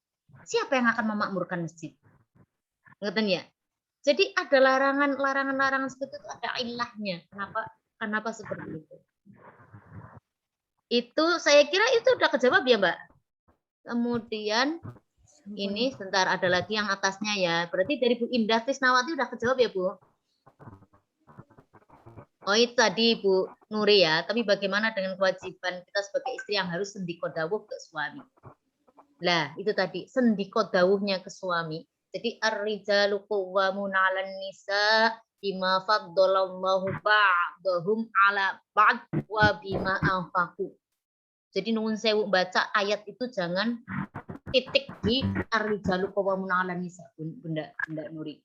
Siapa yang akan memakmurkan masjid? Ngeten ya? Jadi ada larangan seperti itu, ada ilahnya. Kenapa seperti itu? Itu saya kira itu udah kejawab ya, Mbak. Kemudian ini sebentar ada lagi yang atasnya ya. Berarti dari Bu Indah Tisnawati udah kejawab ya, Bu? Oh itu tadi Bu Nuri ya. Tapi bagaimana dengan kewajiban kita sebagai istri yang harus sendiko dawuh ke suami? Lah itu tadi sendiko dawuhnya ke suami. Jadi ar-rijalu qawwamuna 'alan nisa bima faddalallahu ba'dahum 'ala ba'd wa bima anfaqu. Jadi nuwun sewu baca ayat itu jangan titik di ar-rijalu qawwamuna 'alan nisa, Bunda Nuri.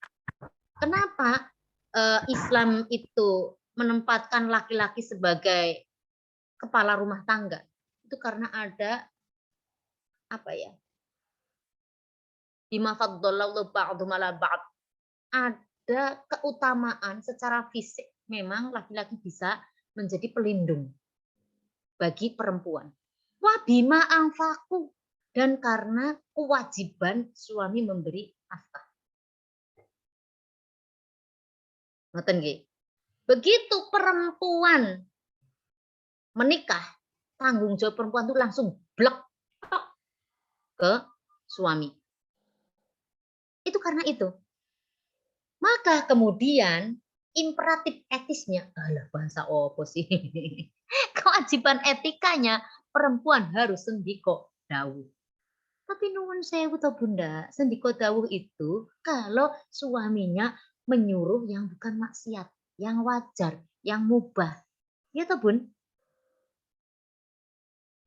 Kenapa Islam itu menempatkan laki-laki sebagai kepala rumah tangga? Itu karena ada apa ya? Bima faddallallahu ba'dhum 'ala ba'd. Ada keutamaan secara fisik. Memang laki-laki bisa menjadi pelindung bagi perempuan. Wa bima anfaqu, dan karena kewajiban suami memberi nafkah. Ngoten nggih. Begitu perempuan menikah, tanggung jawab perempuan itu langsung blek ke suami. Itu karena itu. Maka kemudian imperatif etisnya, alah bahasa opo sih. Kewajiban etikanya perempuan harus sendiko dawuh. Tapi nuwun sewu to Bunda, sendiko dawuh itu kalau suaminya menyuruh yang bukan maksiat, yang wajar, yang mubah. Ya toh Bun?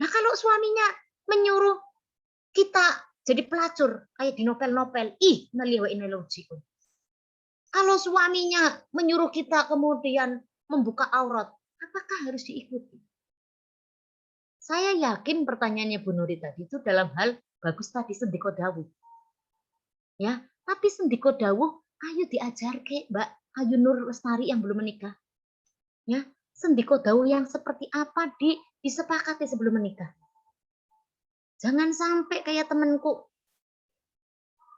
Nah kalau suaminya menyuruh kita jadi pelacur kayak di novel-novel, ih naliwa inelogikun. Kalau suaminya menyuruh kita kemudian membuka aurat, apakah harus diikuti? Saya yakin pertanyaannya Bu Nuri tadi itu dalam hal bagus tadi sendiko dawuh. Ya, tapi sendiko dawuh ayo diajarke Mbak Ayu Nur Lestari yang belum menikah. Ya, sendiko dawuh yang seperti apa disepakati sebelum menikah. Jangan sampai kayak temanku.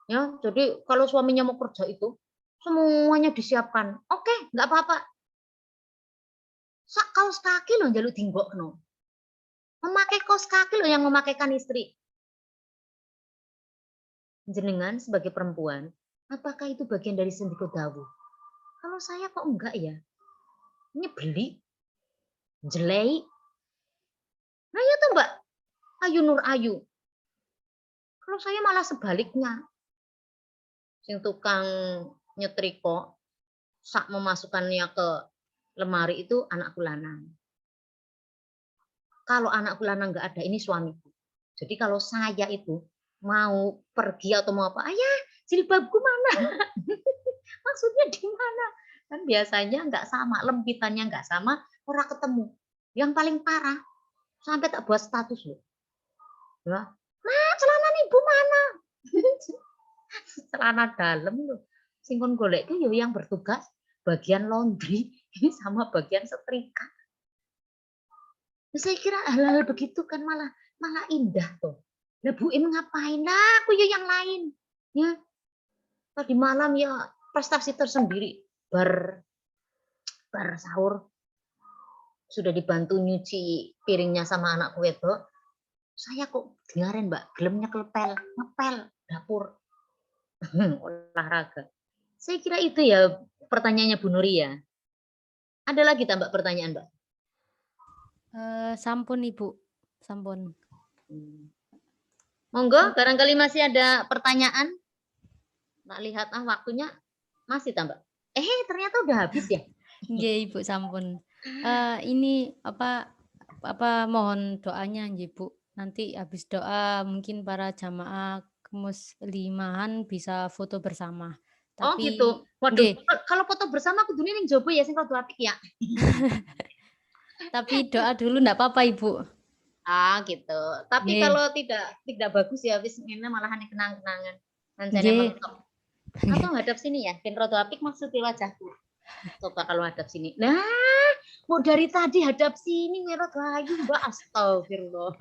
Ya, jadi kalau suaminya mau kerja itu semuanya disiapkan. Oke, nggak apa-apa. Sak kaos kaki loh jaluk dinggokno. Memakai kaos kaki loh yang memakaikan istri. Jenengan sebagai perempuan, apakah itu bagian dari sendiko dawuh? Kalau saya kok enggak ya? Nyebeli, jelei. Nah ya tuh Mbak Ayu Nur Ayu. Kalau saya malah sebaliknya. Sing tukang nyetrika sak memasukkannya ke lemari itu anakku lanang. Kalau anakku lanang nggak ada, ini suamiku. Jadi kalau saya itu mau pergi atau mau apa, ayah jilbabku mana? Maksudnya di mana? Kan biasanya nggak sama, lempitannya nggak sama, ora ketemu. Yang paling parah, sampai tak buat status loh. Ya, nah celana ibu mana? Celana dalam loh. Singkon golek itu yang bertugas bagian laundry sama bagian setrika. Saya kira hal-hal begitu kan malah indah tuh. Lah Bu Im ngapain? Nah, aku ya yang lain. Ya. Tadi malam ya prestasi tersendiri. Bar sahur sudah dibantu nyuci piringnya sama anakku itu. Saya kok dengarin Mbak, gelemnya ngepel dapur. Olahraga. Saya kira itu ya pertanyaannya Bu Nuri ya. Ada lagi tambah pertanyaan Mbak? Sampun Ibu, sampun. Monggo, barangkali masih ada pertanyaan. Tak lihat waktunya masih tambah. Ternyata udah habis ya. Nggih Ibu, sampun. Ini apa mohon doanya nggih Bu. Nanti habis doa mungkin para jamaah kemuslimahan bisa foto bersama. Oh Tapi gitu. Waduh, nggih, kalau foto bersama aku dunia ning jobo ya sing rada apik ya. tapi doa dulu enggak apa-apa, Ibu. Ah gitu. Tapi Nggih, kalau tidak bagus ya wis ngene malahan kenang-kenangan. Nancane nggih. mentok. Atau hadap sini ya, ben rada apik maksudnya wajahku. Coba kalau hadap sini. Nah, mau dari tadi hadap sini ngerot lagi Mbak. Astagfirullah.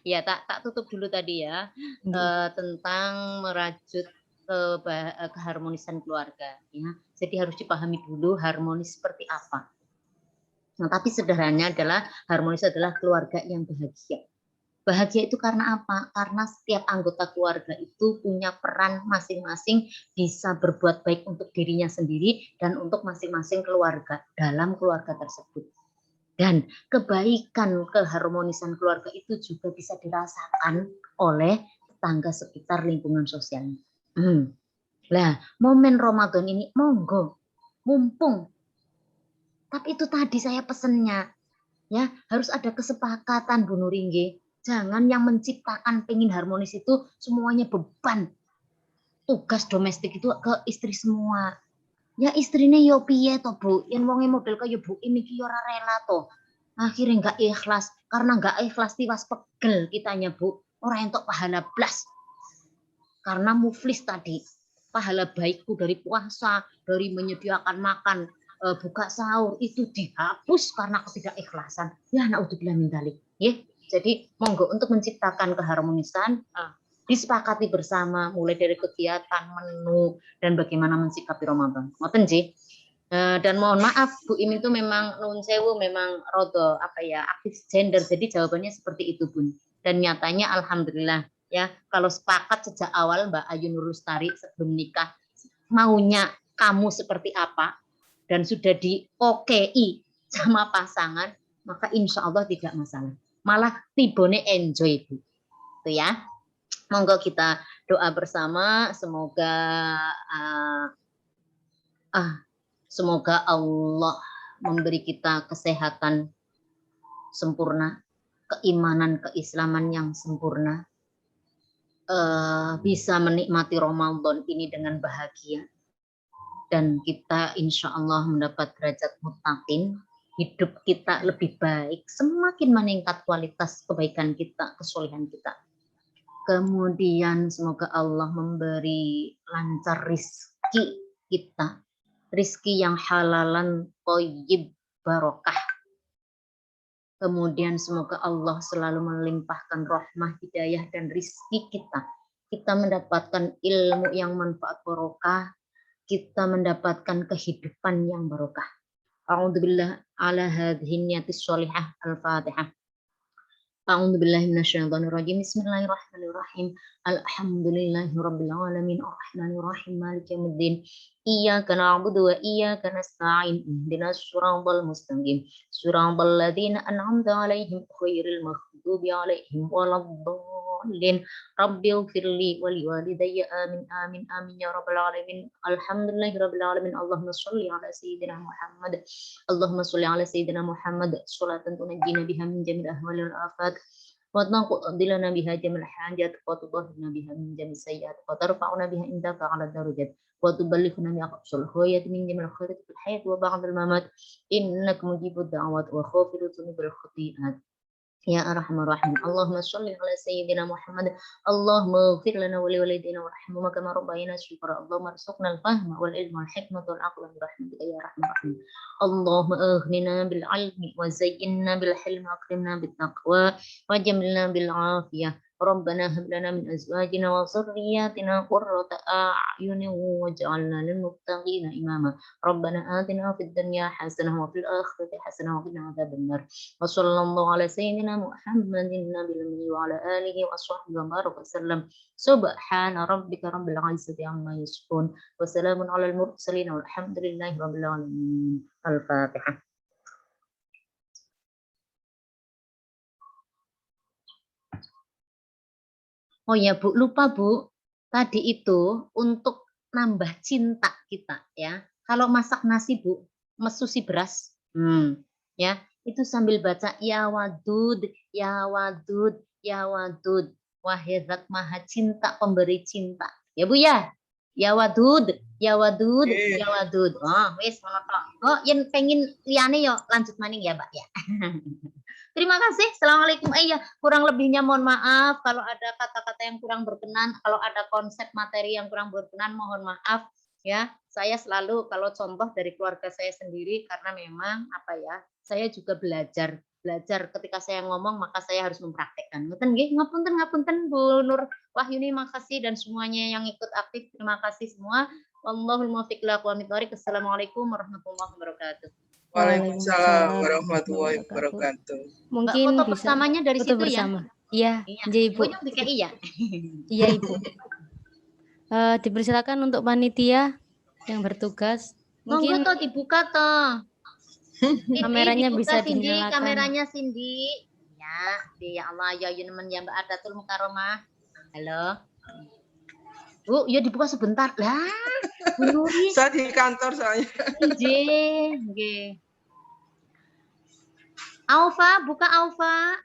Ya, tak tutup dulu tadi ya. Nggih. Tentang merajut keharmonisan keluarga ya. Jadi harus dipahami dulu harmonis seperti apa. Nah, tapi sederhananya adalah harmonis adalah keluarga yang bahagia. Bahagia itu karena apa? Karena setiap anggota keluarga itu punya peran masing-masing, bisa berbuat baik untuk dirinya sendiri dan untuk masing-masing keluarga dalam keluarga tersebut. Dan kebaikan, keharmonisan keluarga itu juga bisa dirasakan oleh tetangga sekitar lingkungan sosialnya. Lah, momen Ramadan ini monggo, mumpung. Tapi itu tadi saya pesennya, ya harus ada kesepakatan Bu Nuringge. Jangan yang menciptakan pengen harmonis itu semuanya beban. Tugas domestik itu ke istri semua. Ya istrinya yo piye to Bu, yen wonge model kaya Bu ini ki ora rela to. Akhirnya enggak ikhlas, karena enggak ikhlas tiwas pegel kitanya Bu. Ora entuk pahala blas. Karena muflis tadi. Pahala baikku dari puasa, dari menyediakan makan, buka sahur itu dihapus karena ketidakikhlasan. Ya naudzubillah min dzalik. Ya. Jadi monggo untuk menciptakan keharmonisan disepakati bersama mulai dari kegiatan, menu dan bagaimana mensikapi Ramadan. Ngoten nggih. Dan mohon maaf Bu Im itu memang nun sewu memang rodo aktif gender. Jadi jawabannya seperti itu Bun. Dan nyatanya alhamdulillah ya kalau sepakat sejak awal Mbak Ayu Nur Lestari sebelum nikah maunya kamu seperti apa dan sudah di OKI sama pasangan maka insya Allah tidak masalah. Malah tibone enjoy Bu. Itu ya. Monggo kita doa bersama semoga Allah memberi kita kesehatan sempurna, keimanan, keislaman yang sempurna, bisa menikmati Ramadan ini dengan bahagia, dan kita insya Allah mendapat derajat muttaqin, hidup kita lebih baik, semakin meningkat kualitas kebaikan kita, kesolehan kita. Kemudian semoga Allah memberi lancar rizki kita, rizki yang halalan, thayyib, barokah. Kemudian semoga Allah selalu melimpahkan rahmah, hidayah, dan rizki kita. Kita mendapatkan ilmu yang manfaat barokah, kita mendapatkan kehidupan yang barokah. A'udzubillah ala hadhihi niyatis sholihah. Al-Fatihah. A'udzubillahi minasyaitonirrajim. Bismillahirrahmanirrahim. Alhamdulillahirabbil alamin arrahmanir rahim maliki yaumiddin. Iyyaka na'budu wa iyyaka nasta'in. Ihdinas siratal mustaqim. Siratal ladzina an'amta 'alaihim ghairil maghdubi 'alaihim waladdallin. Rabbighfirli wa liwalidayya amin amin amin ya rabbal alamin. Alhamdulillahirabbil alamin. Allahumma shalli 'ala sayyidina Muhammad. Allahumma shalli 'ala sayyidina Muhammad sholatan tunajjina biha min jamil ahwali wal afat wa taqdi lana biha jamil hajat wa tudahhirna biha min jamil sayyiat wa tarfa'una biha indaka 'ala darajat wa tuballighuna bi aqsal khayat min jamil khairat fil hayat wa ba'dal mamat innaka mujibud da'wat wa ghafirud dzunubil khati'at. Ya Arhamar Rahim. Allahumma sholli ala sayyidina Muhammad. Allahumma ighfir lana wa liwalidayna warhamhuma kama rabbayana shighara. Allahumma arzuqna al-fahma wal ilma wal hikmata wal aqla bi rahmatika ya Arhamar Rahim. Allahumma aghnina bil ilmi wa zayyinna bil hilmi wa akrimna bit taqwa wa jamilna bil afiyah. Rabbana hab lana min azwajina wa dhurriyyatina qurrata a'yunin waj'alna lil muttaqina imama. Rabbana atina fid dunya hasanah wa fil akhirati hasanah wa qina adzabannar. Wa sallallahu ala sayyidina Muhammadin nabiyil ummi wa ala alihi wa sahbihi wa baraka wasallam. Subhana rabbika rabbil izzati amma yasifun wa salamun alal mursalin walhamdulillahi rabbil alamin. Al-Fatihah. Oh ya Bu, lupa Bu. Tadi itu untuk nambah cinta kita ya. Kalau masak nasi Bu, mesusi beras. Ya, itu sambil baca ya wadud, ya wadud, ya wadud. Wahai Zat Maha Cinta, pemberi cinta. Ya Bu ya. Ya wadud, ya wadud, Oke. ya wadud. Oh, wis ngono tok. Oh, yen pengen liyane yo lanjut maning ya, Mbak ya. Terima kasih. Assalamualaikum. Ya, kurang lebihnya mohon maaf kalau ada kata-kata yang kurang berkenan, kalau ada konsep materi yang kurang berkenan mohon maaf ya. Saya selalu kalau contoh dari keluarga saya sendiri karena memang apa ya, saya juga belajar ketika saya ngomong maka saya harus mempraktekkan. Ngoten nggih, ngapunten Bu Nur Wahyuni, makasih dan semuanya yang ikut aktif terima kasih semua. Wallahul muwaffiq ila aqwamit thoriq. Assalamualaikum warahmatullahi wabarakatuh. Waalaikumsalam warahmatullahi wabarakatuh. Mungkin Mbak, foto bisa bersamanya dari foto situ bersama. ya. Iya, Iya. nggih, Ibu. Ibunya DKI ya. Iya, Ibu. Dipersilakan untuk panitia yang bertugas. Monggo Mungkin toh dibuka toh. kameranya bisa Cindy, dinyalakan. kameranya Cindy. Ya Allah, ya Yunemen ya Mbak Adatul Mukaromah. Halo. Bu, ya dibuka sebentar. Lah, Bu Nuri. Saya di kantor soalnya. Nggih. Aufa, buka Aufa.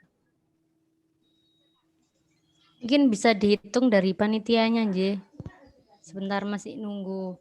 Mungkin bisa dihitung dari panitianya, nggih. Sebentar masih nunggu.